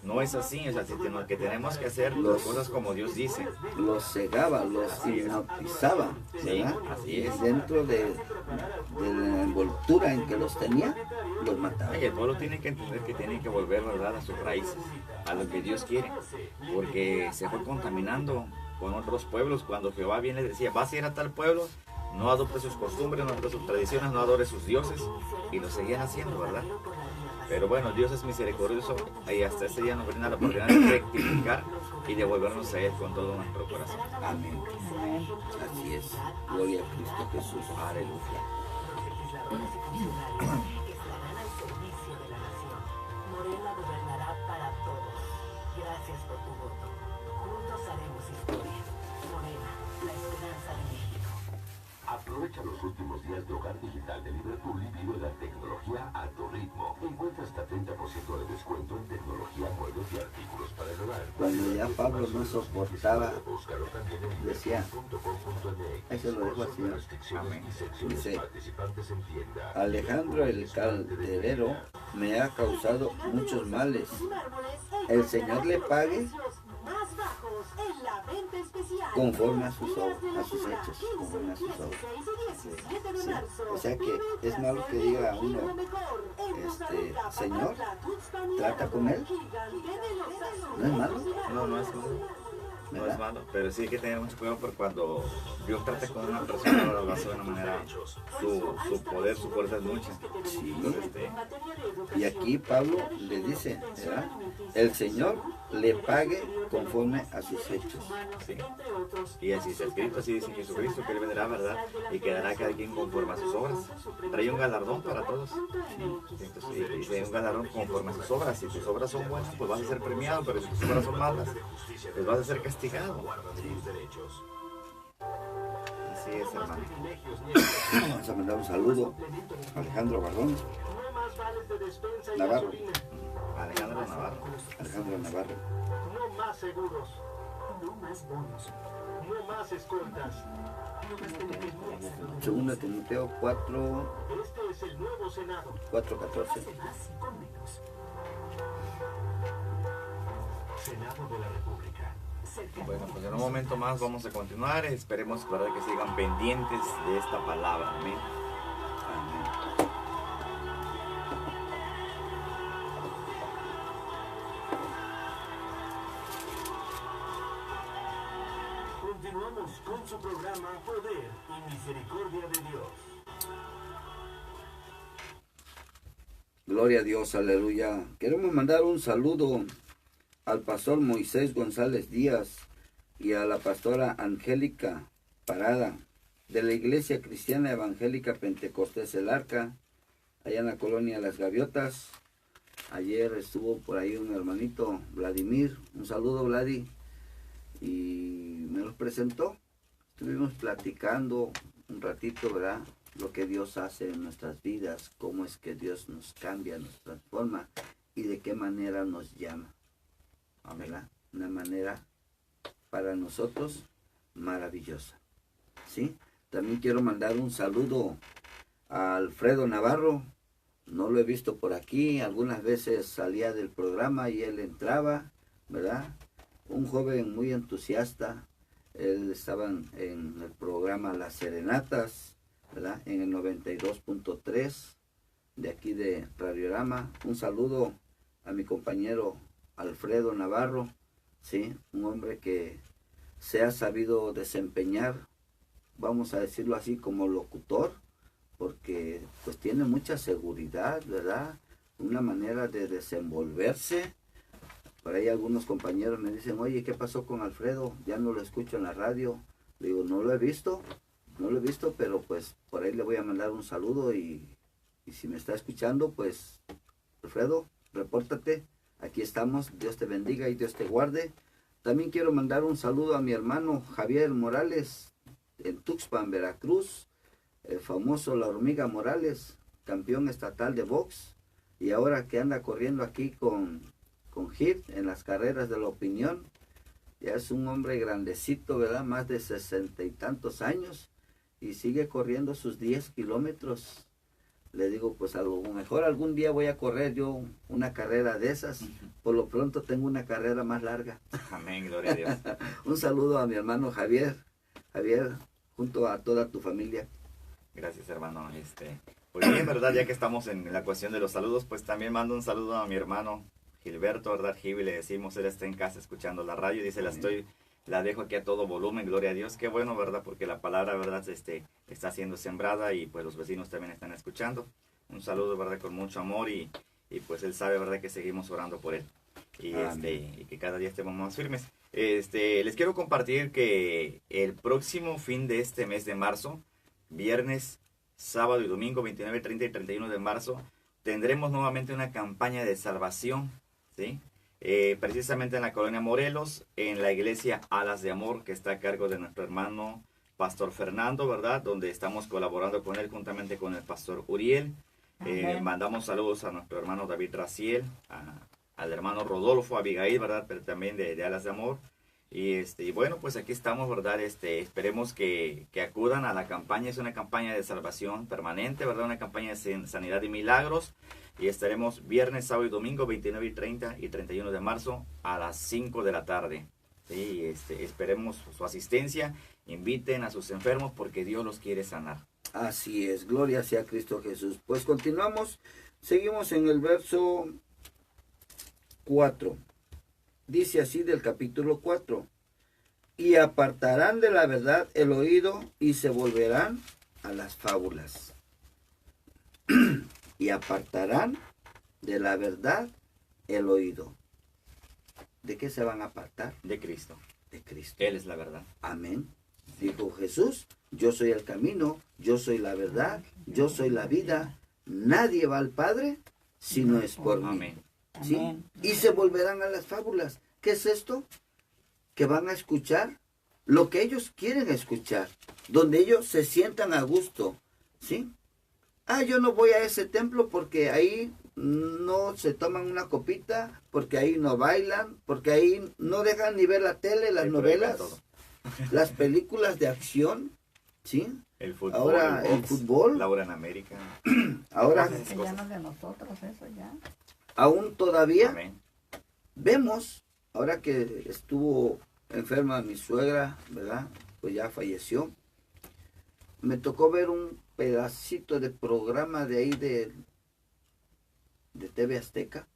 no es así, o sea, sino que tenemos que hacer las cosas como Dios dice. Los cegaba, los Así es. hipnotizaba, Sí, ¿verdad? así Y es. dentro de la envoltura en que los tenía, los mataba. Ay, el pueblo tiene que entender que tiene que volver, ¿verdad? A sus raíces, a lo que Dios quiere, porque se fue contaminando con otros pueblos. Cuando Jehová viene y decía, vas a ir a tal pueblo, no adopte sus costumbres, no adopte sus tradiciones, no adore sus dioses, y lo seguían haciendo, ¿verdad? Pero bueno, Dios es misericordioso y hasta ese día nos brinda la oportunidad de rectificar y de volvernos a Él con todo nuestro corazón. Amén. Amén. Así es. Gloria a Cristo Jesús. Aleluya. Morena gobernará para todos. Gracias por tu voto. Juntos haremos historia. Morena, la esperanza de México. Aprovecha los últimos días de Hogar Digital de Liverpool y vive la tecnología a tu ritmo. Encuentra hasta 30% de descuento ya Pablo no soportaba, decía, ahí se lo dejo al Señor. Amén. Dice, Alejandro el calderero me ha causado muchos males. El Señor le pague conforme a sus hechos, conforme a sus obras. Sí. O sea que es malo que diga uno, Señor, trata con él. ¿No es malo? No, no es malo. No es ¿Verdad? malo, pero sí hay que tener mucho cuidado porque cuando Dios trata con una persona, lo hace de una manera, su poder, su fuerza es mucha. Sí. Entonces, Y aquí Pablo le dice, ¿verdad? El Señor le pague conforme a sus hechos. sí. Y así está escrito, así dice Jesucristo, que él vendrá, ¿verdad? Y quedará cada quien conforme a sus obras. Trae un galardón para todos. Entonces, y dice un galardón conforme a sus obras. Si tus obras son buenas, pues vas a ser premiado, pero si tus obras son malas, pues vas a ser castigado. Así es, hermano. Vamos a mandar un saludo a Alejandro Barrón, Navarro. Alejandro Navarro. Alejandro Navarro. No más seguros, No más bonos. no más escoltas. No más beneficios. Segundo Timoteo 4, Este es el nuevo Senado. 4:14. Hace más con menos. Senado de la República. Cerca. Bueno, pues en un momento más vamos a continuar. Esperemos, ¿verdad?, que sigan pendientes de esta palabra. Amén. Continuamos con su programa Poder y Misericordia de Dios. Gloria a Dios, aleluya. Queremos mandar un saludo al pastor Moisés González Díaz y a la pastora Angélica Parada de la Iglesia Cristiana Evangélica Pentecostés El Arca, allá en la colonia Las Gaviotas. Ayer estuvo por ahí un hermanito, Vladimir. Un saludo, Vladi. Y me los presentó. Estuvimos platicando un ratito, ¿verdad? Lo que Dios hace en nuestras vidas, cómo es que Dios nos cambia, nos transforma y de qué manera nos llama. ¿Verdad? Una manera para nosotros maravillosa. ¿Sí? También quiero mandar un saludo a Alfredo Navarro. No lo he visto por aquí. Algunas veces salía del programa y él entraba, ¿verdad? Un joven muy entusiasta. Él estaba en el programa Las Serenatas, ¿verdad? En el 92.3 de aquí de Radiorama. Un saludo a mi compañero Alfredo Navarro, ¿sí? Un hombre que se ha sabido desempeñar, vamos a decirlo así, como locutor, porque pues tiene mucha seguridad, ¿verdad? Una manera de desenvolverse. Por ahí algunos compañeros me dicen, oye, ¿qué pasó con Alfredo? Ya no lo escucho en la radio. Le digo, no lo he visto, pero pues por ahí le voy a mandar un saludo y si me está escuchando, pues Alfredo, repórtate, aquí estamos, Dios te bendiga y Dios te guarde. También quiero mandar un saludo a mi hermano Javier Morales en Tuxpan, Veracruz, el famoso La Hormiga Morales, campeón estatal de box, y ahora que anda corriendo aquí con HIT en las carreras de la opinión. Ya es un hombre grandecito, ¿verdad? Más de 60 y tantos años y sigue corriendo sus 10 kilómetros. Le digo, pues a lo mejor algún día voy a correr yo una carrera de esas. Por lo pronto tengo una carrera más larga. Amén, gloria a Dios. Un saludo a mi hermano Javier. Javier, junto a toda tu familia. Gracias, hermano. Pues bien, ¿verdad? Ya que estamos en la cuestión de los saludos, pues también mando un saludo a mi hermano Gilberto, ¿verdad? Gibi, le decimos, él está en casa escuchando la radio, dice, la dejo aquí a todo volumen, gloria a Dios, qué bueno, ¿verdad? Porque la palabra, ¿verdad? Está siendo sembrada y pues los vecinos también están escuchando. Un saludo, ¿verdad? Con mucho amor y pues él sabe, ¿verdad? Que seguimos orando por él y que cada día estemos más firmes. Les quiero compartir que el próximo fin de este mes de marzo, viernes, sábado y domingo, 29, 30 y 31 de marzo, tendremos nuevamente una campaña de salvación, ¿sí? Precisamente en la colonia Morelos, en la iglesia Alas de Amor, que está a cargo de nuestro hermano Pastor Fernando, ¿verdad? Donde estamos colaborando con él juntamente con el Pastor Uriel. Mandamos saludos a nuestro hermano David Raciel, al hermano Rodolfo, Abigail, ¿verdad? Pero también de Alas de Amor. Y bueno, pues aquí estamos, ¿verdad? Esperemos que acudan a la campaña. Es una campaña de salvación permanente, ¿verdad? Una campaña de sanidad y milagros. Y estaremos viernes, sábado y domingo, 29 y 30 y 31 de marzo a las 5 de la tarde. Sí, esperemos su asistencia. Inviten a sus enfermos porque Dios los quiere sanar. Así es, gloria sea Cristo Jesús. Pues continuamos, seguimos en el verso 4. Dice así del capítulo 4. Y apartarán de la verdad el oído y se volverán a las fábulas. Y apartarán de la verdad el oído. ¿De qué se van a apartar? De Cristo. De Cristo. Él es la verdad. Amén. Dijo Jesús, yo soy el camino, yo soy la verdad, yo soy la vida. Nadie va al Padre si no es por mí. Amén. ¿Sí? Amén. Y se volverán a las fábulas. ¿Qué es esto? Que van a escuchar lo que ellos quieren escuchar, donde ellos se sientan a gusto. ¿Sí? Yo no voy a ese templo porque ahí no se toman una copita, porque ahí no bailan, porque ahí no dejan ni ver la tele, las novelas, las películas de acción, ¿sí? El fútbol, Ahora el box, fútbol, Laura en América. ahora Todas esas Que ya cosas. no es de nosotros eso ya. aún todavía Amén. vemos, ahora que estuvo enferma mi suegra, ¿verdad? Pues ya falleció. Me tocó ver un pedacito de programa de ahí de TV Azteca.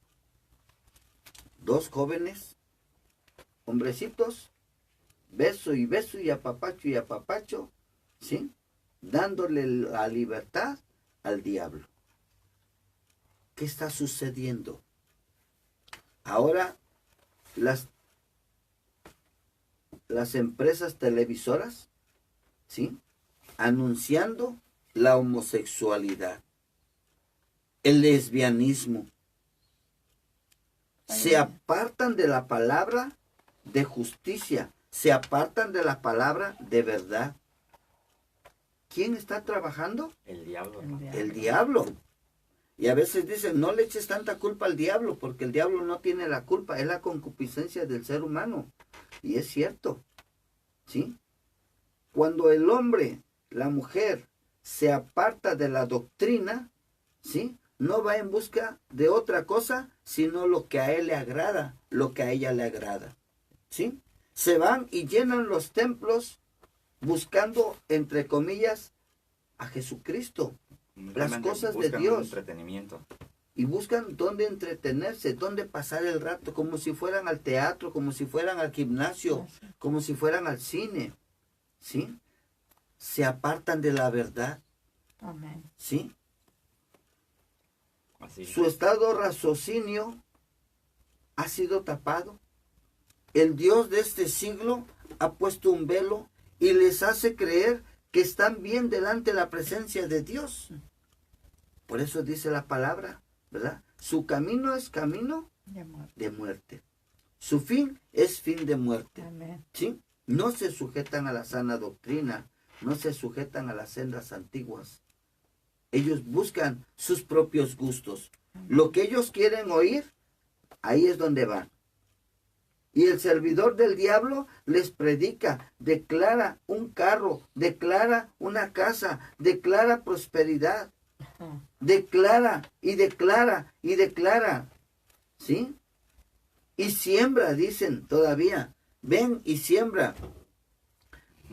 2 jóvenes, hombrecitos, beso y apapacho, ¿sí? Dándole la libertad al diablo. ¿Qué está sucediendo? Ahora las empresas televisoras, ¿sí? Anunciando la homosexualidad, el lesbianismo. Se apartan de la palabra de justicia, se apartan de la palabra de verdad. ¿Quién está trabajando? El diablo. El hermano. diablo. El diablo. Y a veces dicen, no le eches tanta culpa al diablo, porque el diablo no tiene la culpa, es la concupiscencia del ser humano. Y es cierto, ¿sí? Cuando el hombre, la mujer, se aparta de la doctrina, ¿sí? No va en busca de otra cosa, sino lo que a él le agrada, lo que a ella le agrada, ¿sí? Se van y llenan los templos buscando, entre comillas, a Jesucristo. Las Realmente cosas de buscan un Dios. entretenimiento. Y buscan dónde entretenerse, dónde pasar el rato, como si fueran al teatro, como si fueran al gimnasio, como si fueran al cine, ¿sí? Se apartan de la verdad, Amén. ¿sí? Así. Su estado raciocinio ha sido tapado. El Dios de este siglo ha puesto un velo y les hace creer que están bien delante de la presencia de Dios. Por eso dice la palabra, ¿verdad? Su camino es camino De muerte. de muerte. Su fin es fin de muerte. Amén. ¿Sí? No se sujetan a la sana doctrina, no se sujetan a las sendas antiguas. Ellos buscan sus propios gustos. Lo que ellos quieren oír, ahí es donde van. Y el servidor del diablo les predica, declara un carro, declara una casa, declara prosperidad, declara y declara y declara, ¿sí? Y siembra, dicen todavía, ven y siembra,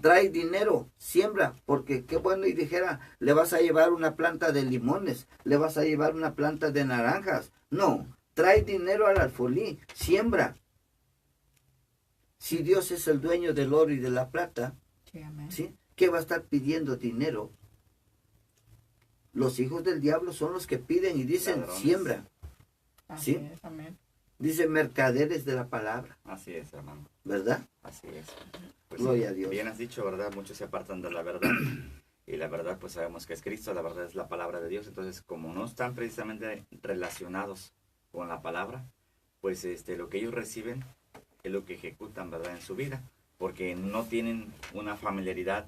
trae dinero, siembra, porque qué bueno y dijera, le vas a llevar una planta de limones, le vas a llevar una planta de naranjas, no, trae dinero al alfolí, siembra. Si Dios es el dueño del oro y de la plata, Sí, amén. ¿sí? ¿Qué va a estar pidiendo dinero? Los hijos del diablo son los que piden y dicen, Ladrones. siembra. Así ¿Sí? es, amén. Dicen mercaderes de la palabra, Así es, hermano. ¿verdad? Así es. Pues Gloria sí, a Dios. Bien has dicho, ¿verdad? Muchos se apartan de la verdad. Y la verdad, pues sabemos que es Cristo, la verdad es la palabra de Dios. Entonces, como no están precisamente relacionados con la palabra, pues lo que ellos reciben es lo que ejecutan, ¿verdad? En su vida. Porque no tienen una familiaridad,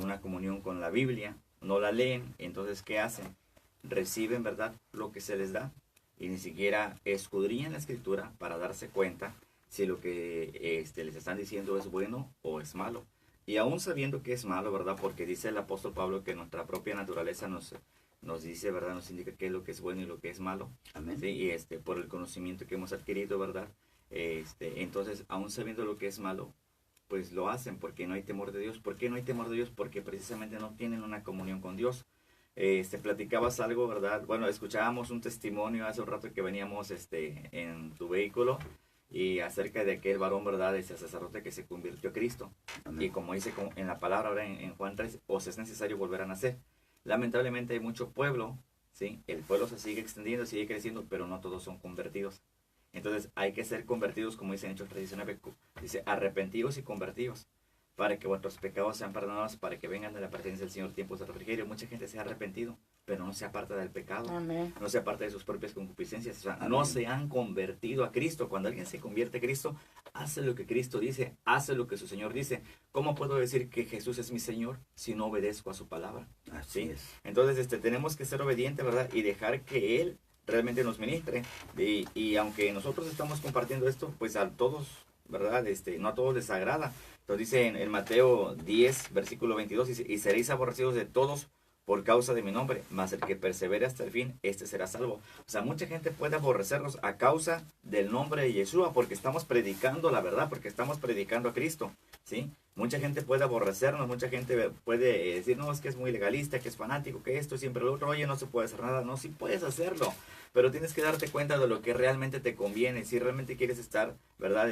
una comunión con la Biblia, no la leen. Entonces, ¿qué hacen? Reciben, ¿verdad? Lo que se les da. y ni siquiera escudriñan la escritura para darse cuenta si lo que les están diciendo es bueno o es malo. Y aún sabiendo que es malo, ¿verdad? Porque dice el apóstol Pablo que nuestra propia naturaleza nos dice, ¿verdad? Nos indica qué es lo que es bueno y lo que es malo. Amén. ¿Sí? Y por el conocimiento que hemos adquirido, ¿verdad? Entonces, aún sabiendo lo que es malo, pues lo hacen porque no hay temor de Dios. ¿Por qué no hay temor de Dios? Porque precisamente no tienen una comunión con Dios. Platicabas algo, ¿verdad? Bueno, escuchábamos un testimonio hace un rato que veníamos en tu vehículo y acerca de aquel varón, ¿verdad? Ese sacerdote que se convirtió a Cristo. Amén. Y como dice en la palabra ahora en Juan 3, os es necesario volver a nacer. Lamentablemente hay mucho pueblo, ¿sí? El pueblo se sigue extendiendo, sigue creciendo, pero no todos son convertidos. Entonces hay que ser convertidos, como dice en Hechos 3:19, dice arrepentidos y convertidos, para que vuestros pecados sean perdonados, para que vengan de la presencia del Señor tiempos de refrigerio. Mucha gente se ha arrepentido, pero no se aparta del pecado, Amén. no se aparta de sus propias concupiscencias, o sea, Amén. no se han convertido a Cristo. Cuando alguien se convierte a Cristo, hace lo que Cristo dice, hace lo que su Señor dice. ¿Cómo puedo decir que Jesús es mi Señor si no obedezco a su palabra? Así ¿Sí? es. Entonces tenemos que ser obedientes, ¿verdad? Y dejar que Él realmente nos ministre. Y aunque nosotros estamos compartiendo esto, pues a todos, ¿verdad? No a todos les agrada. Entonces dice en Mateo 10, versículo 22, dice, y seréis aborrecidos de todos por causa de mi nombre, mas el que persevere hasta el fin, este será salvo. O sea, mucha gente puede aborrecernos a causa del nombre de Yeshua, porque estamos predicando la verdad, porque estamos predicando a Cristo, ¿sí? Mucha gente puede aborrecernos, mucha gente puede decir, no, es que es muy legalista, que es fanático, que esto, siempre lo otro, oye, no se puede hacer nada. No, sí puedes hacerlo, pero tienes que darte cuenta de lo que realmente te conviene. Si realmente quieres estar, ¿verdad?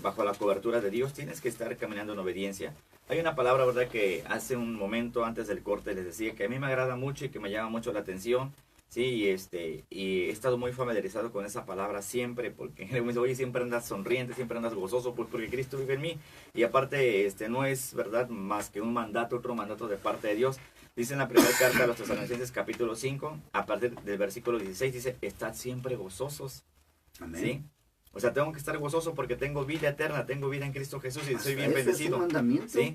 Bajo la cobertura de Dios, tienes que estar caminando en obediencia. Hay una palabra, ¿verdad?, que hace un momento antes del corte les decía que a mí me agrada mucho y que me llama mucho la atención, ¿sí? Y he estado muy familiarizado con esa palabra siempre, porque me dice, oye, siempre andas sonriente, siempre andas gozoso, pues porque Cristo vive en mí. Y aparte, no es, ¿verdad?, más que un mandato, otro mandato de parte de Dios. Dice en la primera carta a los Tesalonicenses, capítulo 5, a partir del versículo 16, dice, estad siempre gozosos, Amén. ¿sí? O sea, tengo que estar gozoso porque tengo vida eterna, tengo vida en Cristo Jesús y soy bien Ese bendecido. es un mandamiento. ¿Sí?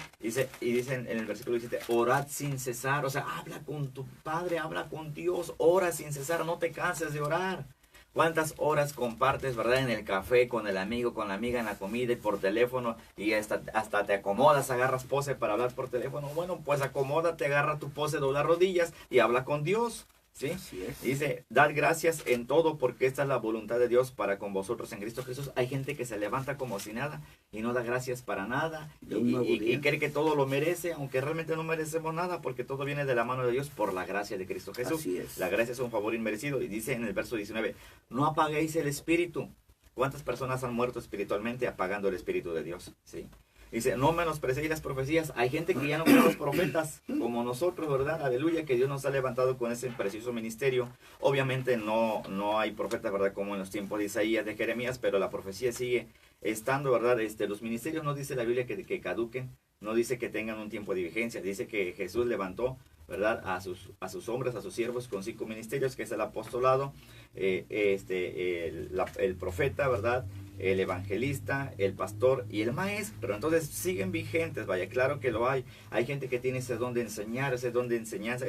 Y dice en el versículo 17, orad sin cesar. O sea, habla con tu Padre, habla con Dios, ora sin cesar, no te canses de orar. ¿Cuántas horas compartes, verdad, en el café, con el amigo, con la amiga, en la comida y por teléfono? Y hasta te acomodas, agarras pose para hablar por teléfono. Bueno, pues acomódate, agarra tu pose, dobla rodillas y habla con Dios. ¿Sí? Así es. Dice, dad gracias en todo porque esta es la voluntad de Dios para con vosotros en Cristo Jesús. Hay gente que se levanta como si nada y no da gracias para nada De un nuevo y día. cree que todo lo merece, aunque realmente no merecemos nada porque todo viene de la mano de Dios por la gracia de Cristo Jesús. Así es. La gracia es un favor inmerecido y dice en el verso 19, no apaguéis el espíritu. ¿Cuántas personas han muerto espiritualmente apagando el espíritu de Dios? ¿Sí? Dice, no menospreciéis las profecías. Hay gente que ya no cree los profetas, como nosotros, ¿verdad? Aleluya, que Dios nos ha levantado con ese precioso ministerio. Obviamente no hay profetas, ¿verdad? Como en los tiempos de Isaías, de Jeremías, pero la profecía sigue estando, ¿verdad? Los ministerios no dice la Biblia que caduquen, no dice que tengan un tiempo de vigencia, dice que Jesús levantó, ¿verdad? A sus hombres, a sus siervos con 5 ministerios, que es el apostolado, el profeta, ¿verdad? El evangelista, el pastor y el maestro. Entonces siguen vigentes, vaya, claro que lo hay. Hay gente que tiene ese don de enseñar, ese don de enseñanza,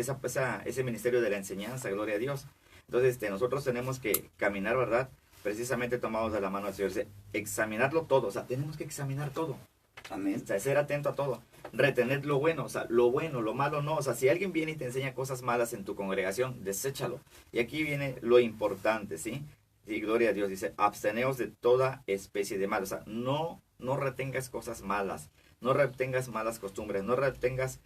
ese ministerio de la enseñanza, gloria a Dios. Entonces nosotros tenemos que caminar, ¿verdad? Precisamente tomados de la mano del Señor, examinarlo todo, o sea, tenemos que examinar todo. Amén. O sea, ser atento a todo, retener lo bueno, o sea, lo bueno, lo malo no. O sea, si alguien viene y te enseña cosas malas en tu congregación, deséchalo. Y aquí viene lo importante, ¿sí? Y gloria a Dios, dice, absteneos de toda especie de mal. O sea, no retengas cosas malas, no retengas malas costumbres, no retengas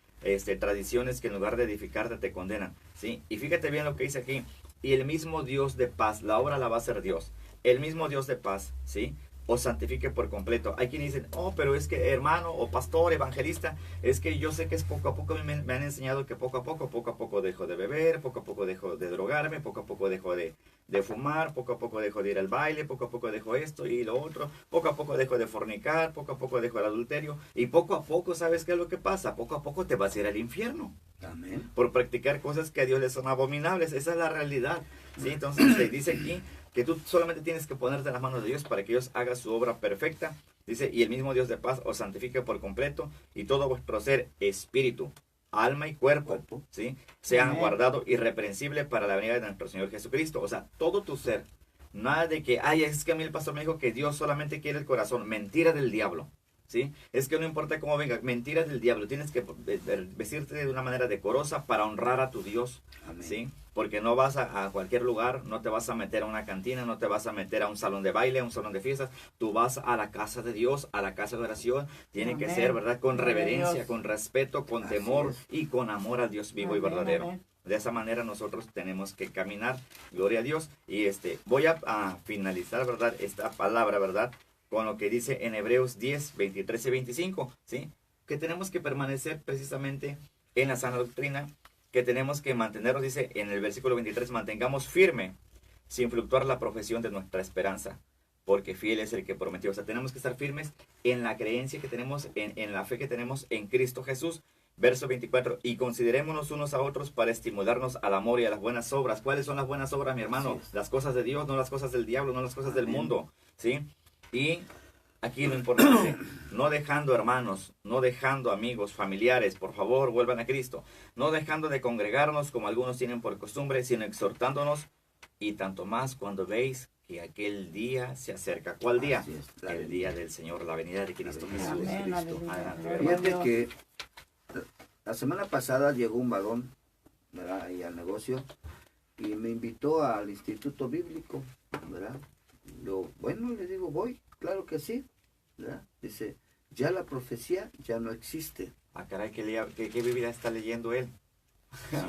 tradiciones que en lugar de edificarte te condenan, ¿sí? Y fíjate bien lo que dice aquí, y el mismo Dios de paz, la obra la va a hacer Dios, el mismo Dios de paz, ¿sí? Os santifique por completo. Hay quienes dicen, oh, pero es que hermano o pastor, evangelista, es que yo sé que es poco a poco, me han enseñado que poco a poco dejo de beber, poco a poco dejo de drogarme, poco a poco dejo de fumar, poco a poco dejo de ir al baile, poco a poco dejo esto y lo otro, poco a poco dejo de fornicar, poco a poco dejo el adulterio y poco a poco, ¿sabes qué es lo que pasa? Poco a poco te vas a ir al infierno Amén. por practicar cosas que a Dios le son abominables. Esa es la realidad, ¿sí? Entonces te dice aquí que tú solamente tienes que ponerte en las manos de Dios para que Dios haga su obra perfecta. Dice, y el mismo Dios de paz os santifique por completo y todo vuestro ser, espíritu, alma y cuerpo, ¿sí? Sean Amén. guardados irreprensibles para la venida de nuestro Señor Jesucristo. O sea, todo tu ser. Nada de que, ay, es que a mí el pastor me dijo que Dios solamente quiere el corazón. Mentira del diablo, ¿sí? Es que no importa cómo venga, mentira del diablo. Tienes que vestirte de una manera decorosa para honrar a tu Dios, Amén. ¿sí? Porque no vas a cualquier lugar, no te vas a meter a una cantina, no te vas a meter a un salón de baile, a un salón de fiestas. Tú vas a la casa de Dios, a la casa de oración. Tiene que Amén. ser, ¿verdad? Con Gloria a reverencia, Dios. con respeto, con Así temor es. y con amor a Dios vivo y Amén, verdadero. amén. De esa manera nosotros tenemos que caminar, gloria a Dios. Y voy a finalizar, ¿verdad? Esta palabra, ¿verdad? Con lo que dice en Hebreos 10, 23 y 25, ¿sí? Que tenemos que permanecer precisamente en la sana doctrina, que tenemos que mantenernos, dice en el versículo 23, mantengamos firme, sin fluctuar la profesión de nuestra esperanza, porque fiel es el que prometió. O sea, tenemos que estar firmes en la creencia que tenemos, en la fe que tenemos en Cristo Jesús. Verso 24, y considerémonos unos a otros para estimularnos al amor y a las buenas obras. ¿Cuáles son las buenas obras, mi hermano? Así es. Las cosas de Dios, no las cosas del diablo, no las cosas del Amén. mundo, ¿sí? Y aquí lo importante, no dejando hermanos, no dejando amigos, familiares, por favor, vuelvan a Cristo. No dejando de congregarnos como algunos tienen por costumbre, sino exhortándonos, y tanto más cuando veis que aquel día se acerca. ¿Cuál día? Así es, la El venida. día del Señor, la venida de Cristo venida Jesús. de Amén, Cristo. aleluya. Adelante, Gloria a hermano. Fíjate Dios. que la semana pasada llegó un varón, ¿verdad? Ahí al negocio y me invitó al Instituto Bíblico, ¿verdad? Bueno, le digo, voy, claro que sí, ¿verdad? Dice, ya la profecía ya no existe. Ah, caray, ¿qué Biblia está leyendo él?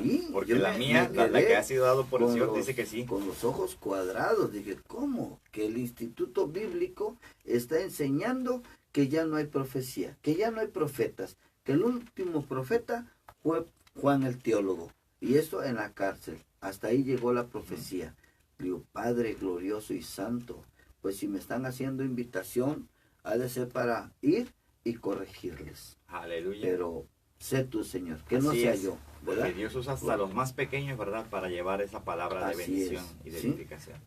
Sí, Porque yo la me mía, la quedé que ha sido dado por el con Señor, los- dice que sí. Con los ojos cuadrados, dije, ¿cómo? Que el Instituto Bíblico está enseñando que ya no hay profecía, que ya no hay profetas, que el último profeta fue Juan el teólogo, y esto en la cárcel. Hasta ahí llegó la profecía. Digo, Padre glorioso y santo, pues si me están haciendo invitación, ha de ser para ir y corregirles. Aleluya. Pero sé tú, Señor, que no Así sea es, yo, ¿verdad? Porque Dios usa hasta los más pequeños, ¿verdad? Para llevar esa palabra de Así bendición es, y de ¿sí? edificación.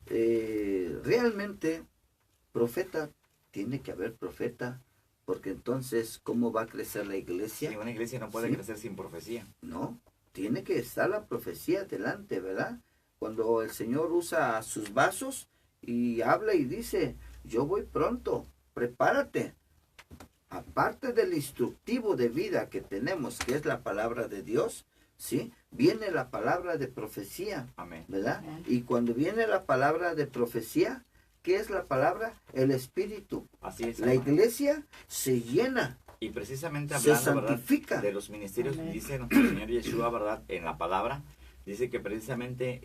Realmente, profeta, tiene que haber profeta, porque entonces, ¿cómo va a crecer la Sí, iglesia? una iglesia no puede Sí. crecer sin profecía. No, tiene que estar la profecía delante, ¿verdad? Cuando el Señor usa sus vasos y habla y dice, yo voy pronto, prepárate. Aparte del instructivo de vida que tenemos, que es la palabra de Dios, ¿sí? Viene la palabra de profecía, Amén. ¿verdad? Amén. Y cuando viene la palabra de profecía, ¿qué es la palabra? El Espíritu. Así es. La hermano. iglesia se llena, Y precisamente se hablando, ¿verdad? santifica. De los ministerios, Amén. dice nuestro Señor Yeshua, ¿verdad? En la palabra, dice que precisamente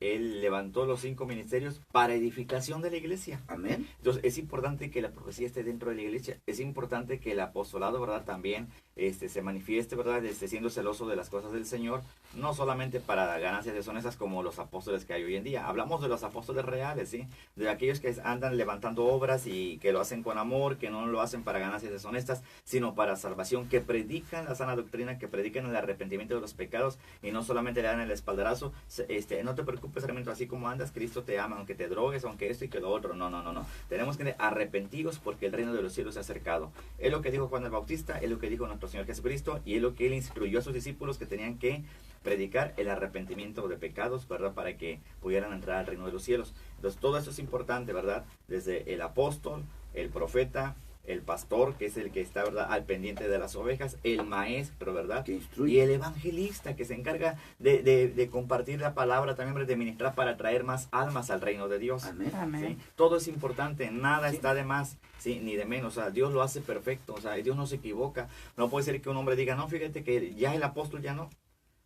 Él levantó los 5 ministerios para edificación de la iglesia. Amén. Entonces es importante que la profecía esté dentro de la iglesia. Es importante que el apostolado, ¿verdad? También se manifieste, ¿verdad? Siendo celoso de las cosas del Señor, no solamente para ganancias deshonestas como los apóstoles que hay hoy en día. Hablamos de los apóstoles reales, ¿sí? De aquellos que andan levantando obras y que lo hacen con amor, que no lo hacen para ganancias deshonestas, sino para salvación, que predican la sana doctrina, que predican el arrepentimiento de los pecados y no solamente le dan el espaldarazo. No te preocupes, hermano, así como andas, Cristo te ama, aunque te drogues, aunque esto y que lo otro. No. Tenemos que arrepentidos porque el reino de los cielos se ha acercado. Es lo que dijo Juan el Bautista, es lo que dijo nuestro Señor Jesucristo y es lo que Él instruyó a sus discípulos que tenían que predicar el arrepentimiento de pecados, ¿verdad? Para que pudieran entrar al reino de los cielos. Entonces todo eso es importante, ¿verdad? Desde el apóstol, el profeta, el pastor, que es el que está, ¿verdad?, al pendiente de las ovejas, el maestro, ¿verdad? Que instruye. Y el evangelista, que se encarga de compartir la palabra, también de ministrar para traer más almas al reino de Dios. Amén. Amén. ¿Sí? Todo es importante, nada Sí. está de más, ¿sí? Ni de menos. O sea, Dios lo hace perfecto, o sea, Dios no se equivoca. No puede ser que un hombre diga, no, fíjate que ya el apóstol ya no,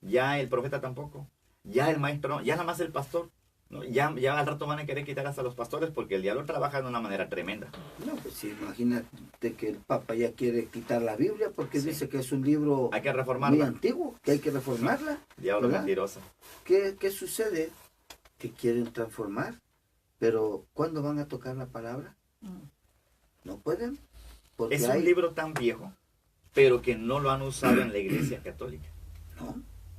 ya el profeta tampoco, ya el maestro no, ya nada más el pastor. ¿No? Ya al rato van a querer quitar hasta los pastores porque el diablo trabaja de una manera tremenda. No, pues sí, imagínate que el Papa ya quiere quitar la Biblia porque Sí. dice que es un libro Hay que muy reformarla. antiguo, que hay que reformarla. Diablo ¿verdad? mentirosa. ¿Qué sucede? Que quieren transformar, pero ¿cuándo van a tocar la palabra? Mm. No pueden, porque Es hay... un libro tan viejo, pero que no lo han usado en la iglesia católica. No,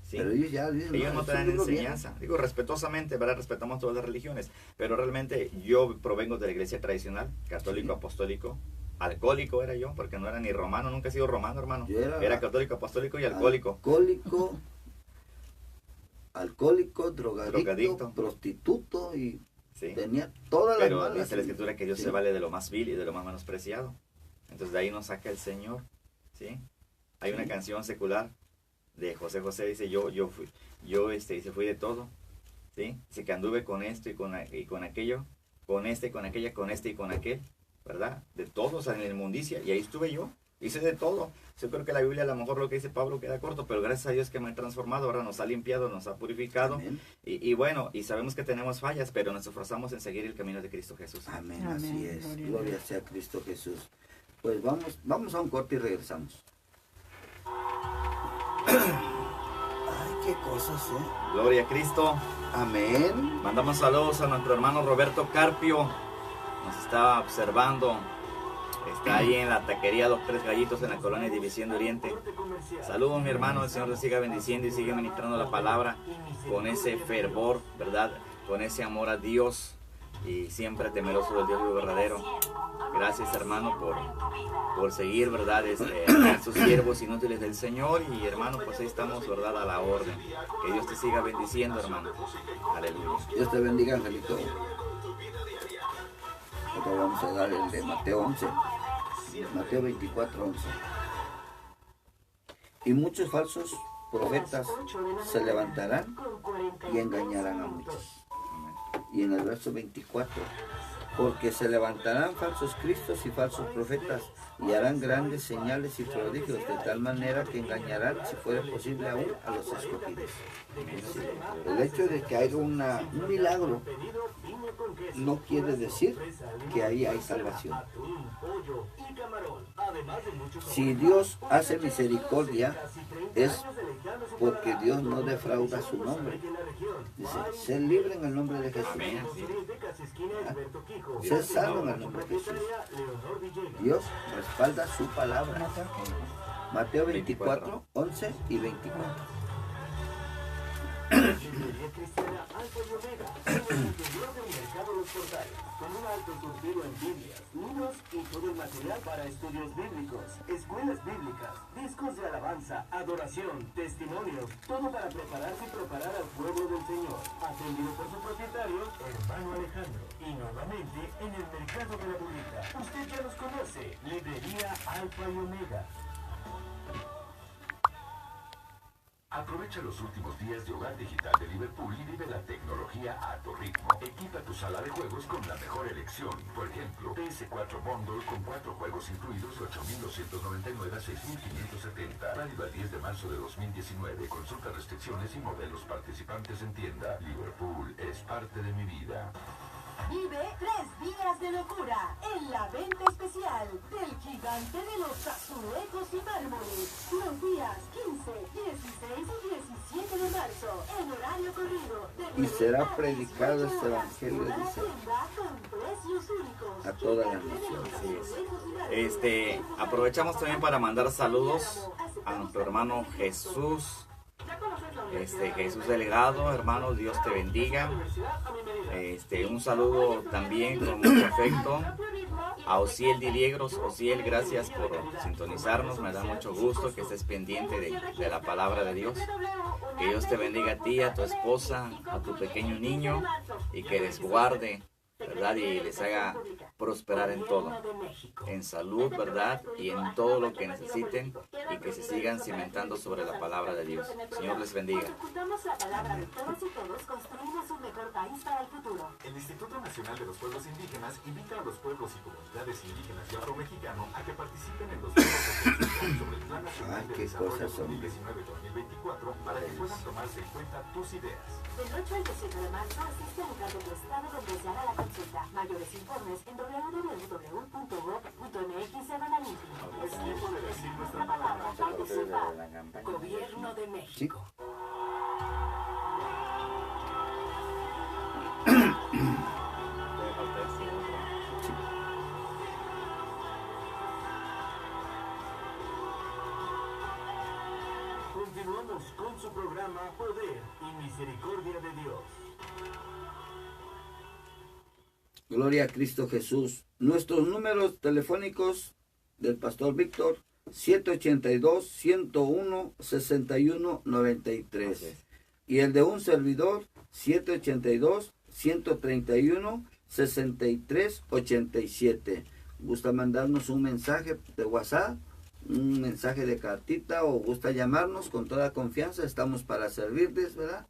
¿Sí? pero ellos ya dicen, Ellos no es te un dan libro viejo. enseñanza. Digo, respetuosamente, ¿verdad? Respetamos todas las religiones. Pero realmente yo provengo de la iglesia tradicional, católico, Sí. apostólico, alcohólico era yo, porque no era ni romano, nunca he sido romano, hermano. Yo Era católico, apostólico y alcohólico. Alcohólico, drogadicto, prostituto y Sí. tenía todas las Pero malas. dice la escritura que Dios Sí. se vale de lo más vil y de lo más menospreciado. Entonces de ahí nos saca el Señor, ¿sí? Hay una canción secular de José José, dice, dice, fui de todo, ¿sí? Dice que anduve con esto y con aquello, con este y con aquella, con este y con aquel, ¿verdad? De todos en la inmundicia, y ahí estuve yo, hice de todo. Yo creo que la Biblia, a lo mejor lo que dice Pablo queda corto, pero gracias a Dios que me ha transformado, ahora nos ha limpiado, nos ha purificado. Amén. Y bueno, y sabemos que tenemos fallas, pero nos esforzamos en seguir el camino de Cristo Jesús. Amén, Amén, así es. gloria a Gloria Dios. sea Cristo Jesús. Pues vamos a un corte y regresamos. Ay, qué cosas, ¿eh? Gloria a Cristo. Amén. Mandamos saludos a nuestro hermano Roberto Carpio. Nos está observando. Está ahí en la taquería Los Tres Gallitos en la colonia División de Oriente. Saludos, mi hermano. El Señor te siga bendiciendo y sigue ministrando la palabra con ese fervor, ¿verdad? Con ese amor a Dios y siempre temeroso del Dios vivo verdadero. Gracias, hermano, por seguir, ¿verdad? A estos siervos inútiles del Señor. Y, hermano, pues ahí estamos, ¿verdad? A la orden. Que Dios te siga bendiciendo, hermano. Aleluya. Dios te bendiga, Angelito. Ahora vamos a dar el de Mateo 11. Mateo 24, 11. Y muchos falsos profetas se levantarán y engañarán a muchos. Y en el verso 24, porque se levantarán falsos cristos y falsos profetas y harán grandes señales y prodigios, de tal manera que engañarán, si fuera posible aún, a los escogidos. Sí. El hecho de que haya un milagro no quiere decir que ahí hay salvación. Si Dios hace misericordia, es porque Dios no defrauda su nombre. Dice, sé libre en el nombre de Jesús. Amén. Sé salvo en el nombre de Jesús. Dios respalda su palabra. Mateo 24, 11 y 24. Librería Cristiana Alfa y Omega, en el interior del mercado Los Portales, con un alto surtido en Biblias, libros y todo el material para estudios bíblicos, escuelas bíblicas, discos de alabanza, adoración, testimonios, todo para prepararse y preparar al pueblo del Señor. Atendido por su propietario, hermano Alejandro. Y nuevamente en el mercado de la burrita. Usted ya los conoce, Librería Alfa y Omega. Aprovecha los últimos días de Hogar Digital de Liverpool y vive la tecnología a tu ritmo. Equipa tu sala de juegos con la mejor elección. Por ejemplo, PS4 Bundle con 4 juegos incluidos, 8.299 a 6.570. Válido al 10 de marzo de 2019. Consulta restricciones y modelos participantes en tienda. Liverpool es parte de mi vida. Vive 3 días de locura en la venta especial del gigante de los azulejos y mármoles. Los días 15, 16 y 17 de marzo en horario corrido. Y será predicado este evangelio, dice, a todas las naciones. Aprovechamos también para mandar saludos a nuestro hermano Jesús. Jesús Delegado, hermano, Dios te bendiga. Un saludo también con mucho afecto a Osiel Diliegros. Osiel, gracias por sintonizarnos, me da mucho gusto que estés pendiente de la palabra de Dios. Que Dios te bendiga a ti, a tu esposa, a tu pequeño niño y que les guarde, ¿verdad? Y les haga prosperar en todo, en salud, ¿verdad? Y en todo lo que necesiten y que se sigan cimentando sobre la palabra de Dios. Señor les bendiga. Escuchamos la palabra de todos y todos construimos un mejor país para el futuro. El Instituto Nacional de los Pueblos Indígenas invita a los pueblos y comunidades indígenas y afromexicano a que participen en los foros de consulta sobre el Plan Nacional de qué Desarrollo cosas son. 2019-2024 para que puedan tomarse en cuenta tus ideas. Del 8 al 17 de marzo asiste al lugar del estado donde se hará la consulta. Mayores informes en www.gov.mx/limpio. Es tiempo de decir nuestra palabra. Participa. Gobierno de México. Continuamos con su programa Poder y Misericordia de Dios. Gloria a Cristo Jesús. Nuestros números telefónicos del Pastor Víctor, 782-101-6193. Así es. Y el de un servidor, 782-131-6387. ¿Gusta mandarnos un mensaje de WhatsApp, un mensaje de cartita o gusta llamarnos? Con toda confianza estamos para servirles, ¿verdad?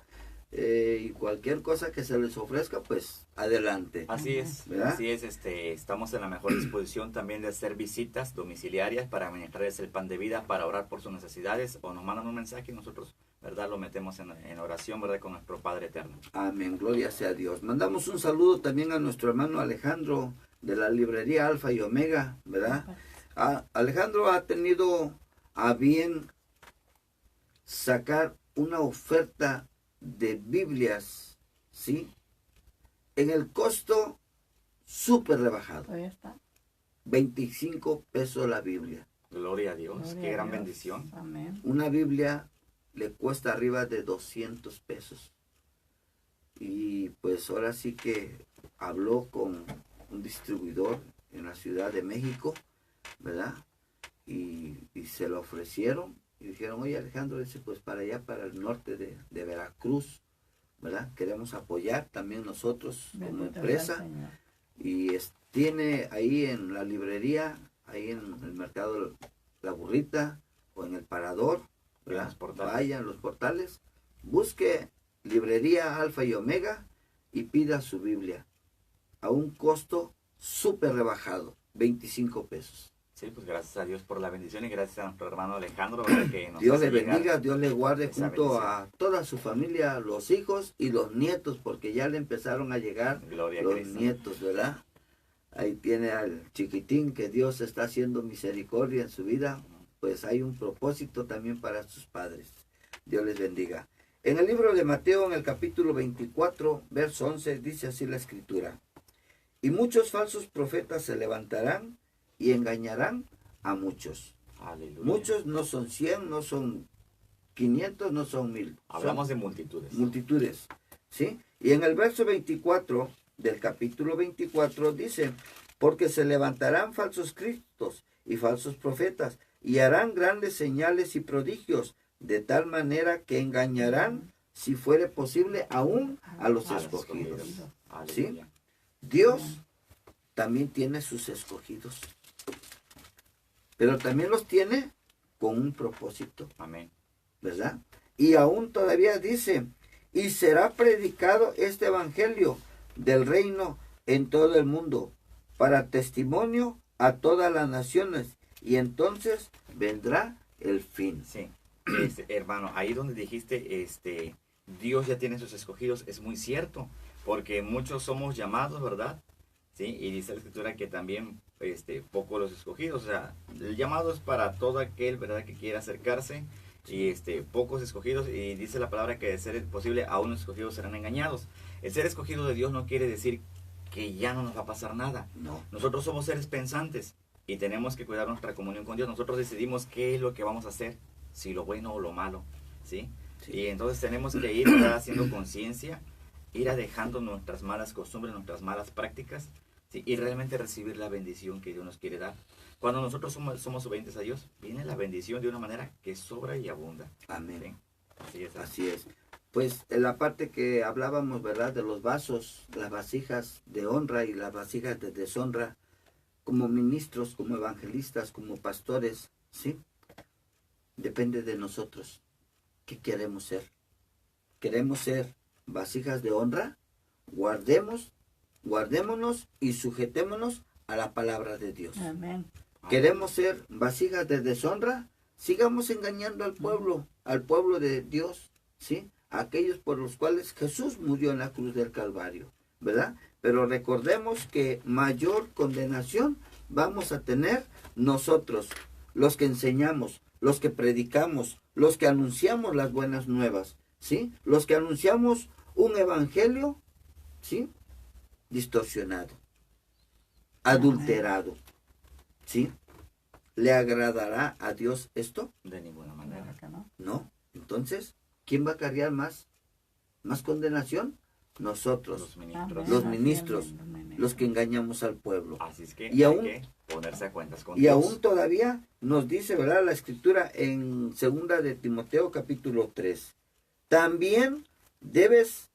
Y cualquier cosa que se les ofrezca, pues adelante. Así es, ¿verdad? así es, estamos en la mejor disposición también de hacer visitas domiciliarias para administrarles el pan de vida, para orar por sus necesidades, o nos mandan un mensaje y nosotros, ¿verdad?, lo metemos en oración, ¿verdad?, con nuestro Padre Eterno. Amén, gloria sea a Dios. Mandamos un saludo también a nuestro hermano Alejandro de la librería Alfa y Omega, ¿verdad? Alejandro ha tenido a bien sacar una oferta de Biblias, ¿sí? En el costo súper rebajado, Todavía está. 25 pesos la Biblia. Gloria a Dios, Gloria qué a gran Dios. bendición. Amén. Una Biblia le cuesta arriba de 200 pesos. Y pues ahora sí que habló con un distribuidor en la Ciudad de México, ¿verdad? Y se lo ofrecieron y dijeron, oye Alejandro, dice, pues para allá, para el norte de Veracruz, ¿verdad? Queremos apoyar también nosotros como Bendito empresa. sea el Señor. Y tiene ahí en la librería, ahí en el mercado La Burrita o en el Parador, ¿verdad? los portales. Vaya en los portales, busque librería Alfa y Omega y pida su Biblia a un costo súper rebajado, 25 pesos. Sí, pues gracias a Dios por la bendición y gracias a nuestro hermano Alejandro, ¿verdad?, que nos Dios hace le llegar bendiga, Dios le guarde esa junto bendición. a toda su familia, los hijos y los nietos, porque ya le empezaron a llegar Gloria a los Cristo. nietos, ¿verdad? Ahí tiene al chiquitín que Dios está haciendo misericordia en su vida, pues hay un propósito también para sus padres. Dios les bendiga. En el libro de Mateo, en el capítulo 24, verso 11, dice así la escritura. Y muchos falsos profetas se levantarán y engañarán a muchos. Aleluya. Muchos no son 100, no son 500, no son 1000. Hablamos Son de multitudes. multitudes, ¿sí? Y en el verso 24 del capítulo 24 dice, porque se levantarán falsos cristos y falsos profetas y harán grandes señales y prodigios, de tal manera que engañarán, si fuere posible, aún a los A los escogidos. Aleluya. Dios también tiene sus escogidos, pero también los tiene con un propósito, Amén. ¿verdad? Y aún todavía dice, y será predicado este evangelio del reino en todo el mundo, para testimonio a todas las naciones, y entonces vendrá el fin. Sí. Hermano, ahí donde dijiste, Dios ya tiene sus escogidos, es muy cierto, porque muchos somos llamados, ¿verdad? Sí, y dice la escritura que también, pocos los escogidos, o sea, el llamado es para todo aquel, ¿verdad?, que quiera acercarse, y pocos escogidos, y dice la palabra que de ser posible, aún los escogidos serán engañados. El ser escogido de Dios no quiere decir que ya no nos va a pasar nada. No, Nosotros somos seres pensantes y tenemos que cuidar nuestra comunión con Dios. Nosotros decidimos qué es lo que vamos a hacer, si lo bueno o lo malo, ¿sí? Sí. Y entonces tenemos que ir, ¿verdad?, haciendo conciencia, ir dejando nuestras malas costumbres, nuestras malas prácticas, ¿sí?, y realmente recibir la bendición que Dios nos quiere dar. Cuando nosotros somos obedientes a Dios, viene la bendición de una manera que sobra y abunda. amén. ¿Sí? Así es. Así es. Pues en la parte que hablábamos, ¿verdad?, de los vasos, las vasijas de honra y las vasijas de deshonra, como ministros, como evangelistas, como pastores, ¿sí? Depende de nosotros. ¿Qué queremos ser? ¿Queremos ser vasijas de honra? Guardémonos y sujetémonos a la palabra de Dios. Amén. ¿Queremos ser vasijas de deshonra? Sigamos engañando al pueblo de Dios, ¿sí? Aquellos por los cuales Jesús murió en la cruz del Calvario, ¿verdad? Pero recordemos que mayor condenación vamos a tener nosotros, los que enseñamos, los que predicamos, los que anunciamos las buenas nuevas, ¿sí? Los que anunciamos un evangelio, ¿sí?, distorsionado, adulterado, ¿sí? ¿Le agradará a Dios esto? De ninguna manera. Claro que no. No. Entonces, ¿quién va a cargar más condenación? nosotros, Los ministros. los ministros, los que engañamos al pueblo. Así es que Y aún- hay que ponerse a cuentas con Y Dios. aún todavía nos dice, ¿verdad?, la escritura en 2 de Timoteo capítulo 3. También debes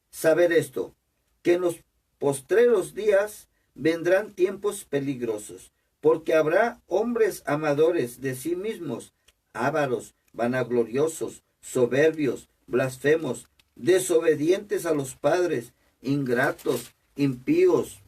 saber esto, que en los postreros días vendrán tiempos peligrosos, porque habrá hombres amadores de sí mismos, ávaros, vanagloriosos, soberbios, blasfemos, desobedientes a los padres, ingratos, impíos,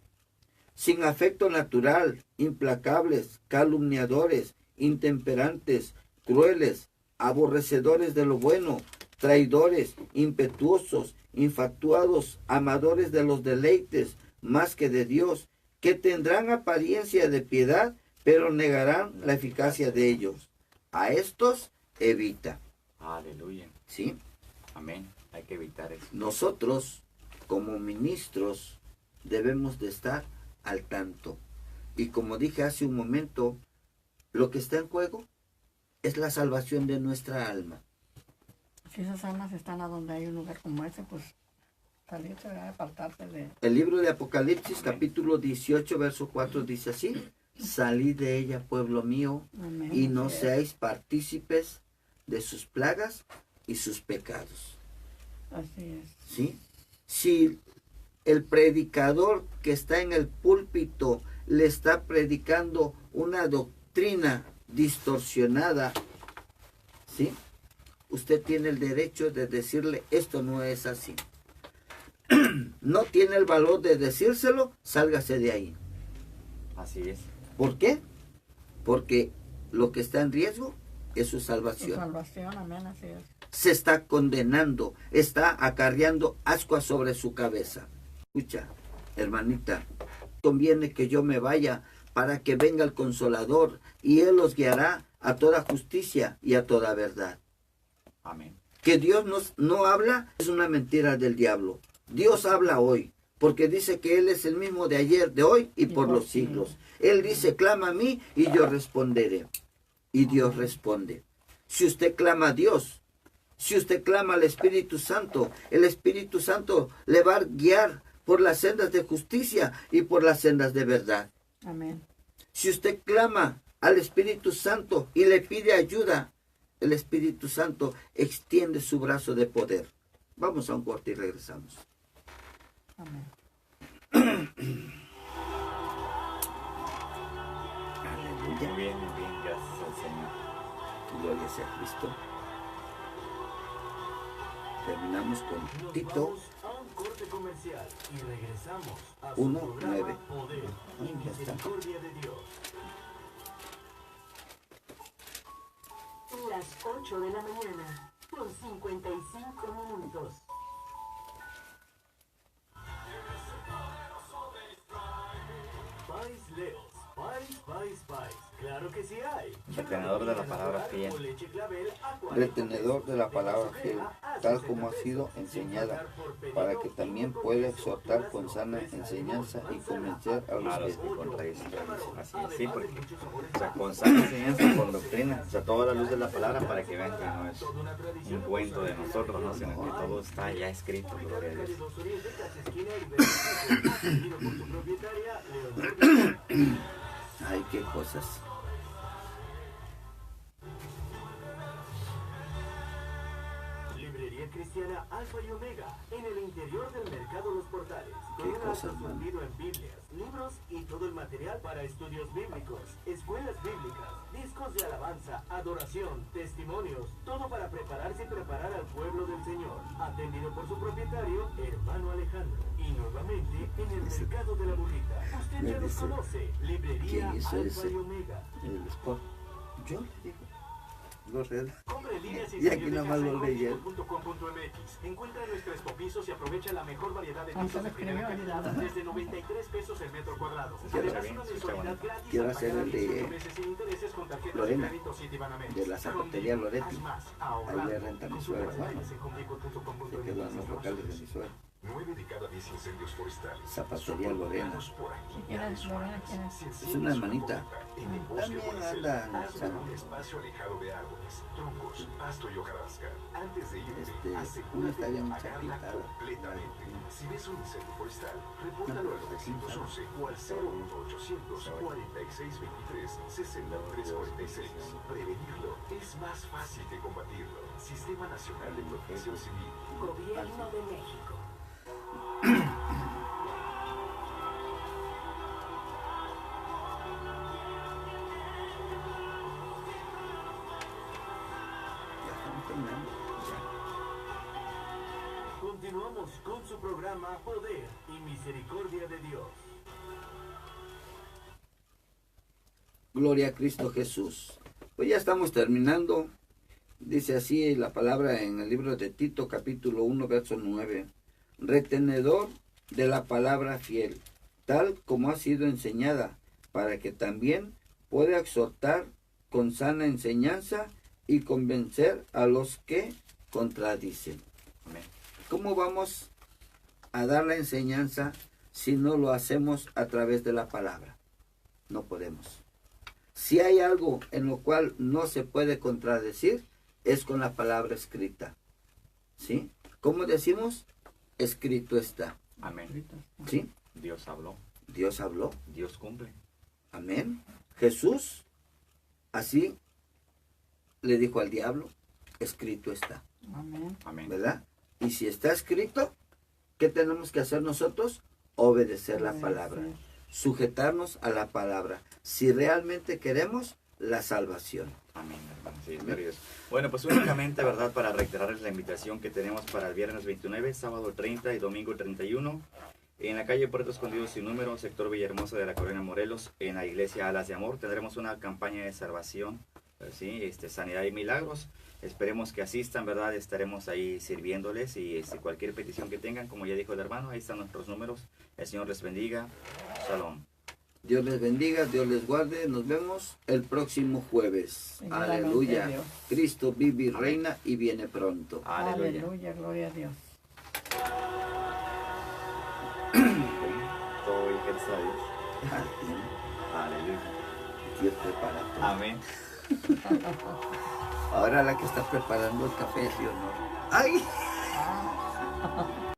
sin afecto natural, implacables, calumniadores, intemperantes, crueles, aborrecedores de lo bueno, traidores, impetuosos, infatuados, amadores de los deleites más que de Dios, que tendrán apariencia de piedad, pero negarán la eficacia de ellos. A estos evita. Aleluya. ¿Sí? Amén. Hay que evitar eso. Nosotros, como ministros, debemos de estar al tanto. Y como dije hace un momento, lo que está en juego es la salvación de nuestra alma. Si esas almas están a donde hay un lugar como ese, pues salirse, ¿verdad? Apartarse de... El libro de Apocalipsis, capítulo 18, verso 4, dice así: salid de ella, pueblo mío, Amén. y no Así es. seáis partícipes de sus plagas y sus pecados. Así es. ¿Sí? Si el predicador que está en el púlpito le está predicando una doctrina distorsionada, ¿sí?, usted tiene el derecho de decirle, esto no es así. No tiene el valor de decírselo, sálgase de ahí. Así es. ¿Por qué? Porque lo que está en riesgo es su Su salvación. salvación, amén, así es. Se está condenando, está acarreando ascuas sobre su cabeza. Escucha, hermanita, conviene que yo me vaya para que venga el Consolador y Él los guiará a toda justicia y a toda verdad. Amén. Que Dios no habla es una mentira del diablo. Dios habla hoy, porque dice que Él es el mismo de ayer, de hoy y por los siglos. Él dice, clama a mí y yo responderé. Y Dios responde. Si usted clama a Dios, si usted clama al Espíritu Santo, el Espíritu Santo le va a guiar por las sendas de justicia y por las sendas de verdad. Amén. Si usted clama al Espíritu Santo y le pide ayuda, el Espíritu Santo extiende su brazo de poder. Vamos a un corte y regresamos. Amén. Aleluya. Muy bien, gracias al Señor. Gloria sea a Cristo. Terminamos con Nos Tito. vamos a un corte comercial y regresamos a su 1:9. programa Poder y Ahí ya está. Misericordia de Dios. Las 8 de la mañana, con 55 minutos. Pais Leos, Pais. Claro que sí hay. Retenedor de la palabra fiel. O leche clavel a 40 Retenedor de la palabra pesos. fiel, A tal 60 como ha sido pesos. enseñada, Sin pagar por para pedido que y también compromiso. pueda exhortar con Durazno, sana fresa, enseñanza y limón, convencer a A los los que... que contradicen. Así es, sí, además de porque muchos sabores o sea, con sana enseñanza, con doctrina, o sea, toda la luz de la palabra para que vean que no es toda una tradición. un cuento de nosotros, ¿no? Sino que todo está ya escrito, gloria a Dios. Calle 2 Oriente, casi esquina Heriberto, atendido por su propietaria, Leonor García. Ay, qué cosas. Librería Cristiana Alfa y Omega, en el interior del mercado Los Portales. Qué Con un alto cosas, man. surtido en Biblias, libros y todo el material para estudios bíblicos, escuelas bíblicas, discos de alabanza, adoración, testimonios, todo para prepararse y preparar al pueblo del Señor. Atendido por su propietario, hermano Alejandro. Y nuevamente en el mercado de la burrita. Usted Me ya los dice, conoce. Librería ¿quién hizo Alfa ese? y Omega. El spot. Yo le digo. Lo red. Compre en línea sin Y aquí salir de nada más casa lo en leí. homedepot.com.mx. Encuentra nuestros copisos y aprovecha la mejor variedad de Ah, pisos se de lo primera escribió, calidad ¿verdad? desde 93 pesos el metro cuadrado. Quiero- Además, una mensualidad gratis quiero al hacer pagar el de 18 meses sin intereses con tarjetas Lorena, de crédito Citibanamex. de la zapatería Contigo, Loretti. haz más, Ahí ahorrando. le rentan mi Consulta suegro, detalles bueno. en homedepot.com.mx. Se quedan los locales de mi suegro. 9 de cada 10 incendios forestales Zapatería son Lorena. provocados por Si quieres, Lorena, ¿quién es? Es una hermanita. En el bosque También o la selva, anda hazlo en un espacio alejado de árboles, troncos, pasto y hojarasca. Antes de irte, uno asegúrate está de bien apagarla chapitado. completamente. Si ves un incendio forestal, repórtalo al 911 o al 01800 4623 6346. Prevenirlo es más fácil que combatirlo. Sistema Nacional de Protección Civil. Gobierno de México. Ya estamos terminando. Continuamos con su programa Poder y Misericordia de Dios. Gloria a Cristo Jesús. Pues ya estamos terminando. Dice así la palabra en el libro de Tito, capítulo 1, verso 9. Retenedor de la palabra fiel, tal como ha sido enseñada, para que también pueda exhortar con sana enseñanza y convencer a los que contradicen. Amén. ¿Cómo vamos a dar la enseñanza si no lo hacemos a través de la palabra? No podemos. Si hay algo en lo cual no se puede contradecir, es con la palabra escrita. ¿Sí? ¿Cómo decimos? Escrito está. Amén. ¿Sí? Dios habló, Dios habló. Dios cumple. Amén. Jesús, así le dijo al diablo, escrito está. Amén. Amén. ¿Verdad? Y si está escrito, ¿qué tenemos que hacer nosotros? Obedecer la palabra. Sujetarnos a la palabra. Si realmente queremos la salvación. Amén, hermano. Sí, gloria a Dios. Bueno, pues únicamente, ¿verdad? Para reiterarles la invitación que tenemos para el viernes 29, sábado 30 y domingo 31, en la calle Puerto Escondido sin número, sector Villahermosa de la Colonia Morelos, en la iglesia Alas de Amor, tendremos una campaña de salvación, ¿sí? Sanidad y milagros. Esperemos que asistan, ¿verdad? Estaremos ahí sirviéndoles y cualquier petición que tengan, como ya dijo el hermano, ahí están nuestros números. El Señor les bendiga. Shalom. Dios les bendiga, Dios les guarde. Nos vemos el próximo jueves. Primeramente, Aleluya. Dios. Cristo vive y reina y viene pronto. Aleluya. Aleluya, gloria a Dios. Todo y gracias a Dios. Aleluya. Dios prepara todo. Amén. Ahora la que está preparando el café es Leonor. ¡Ay!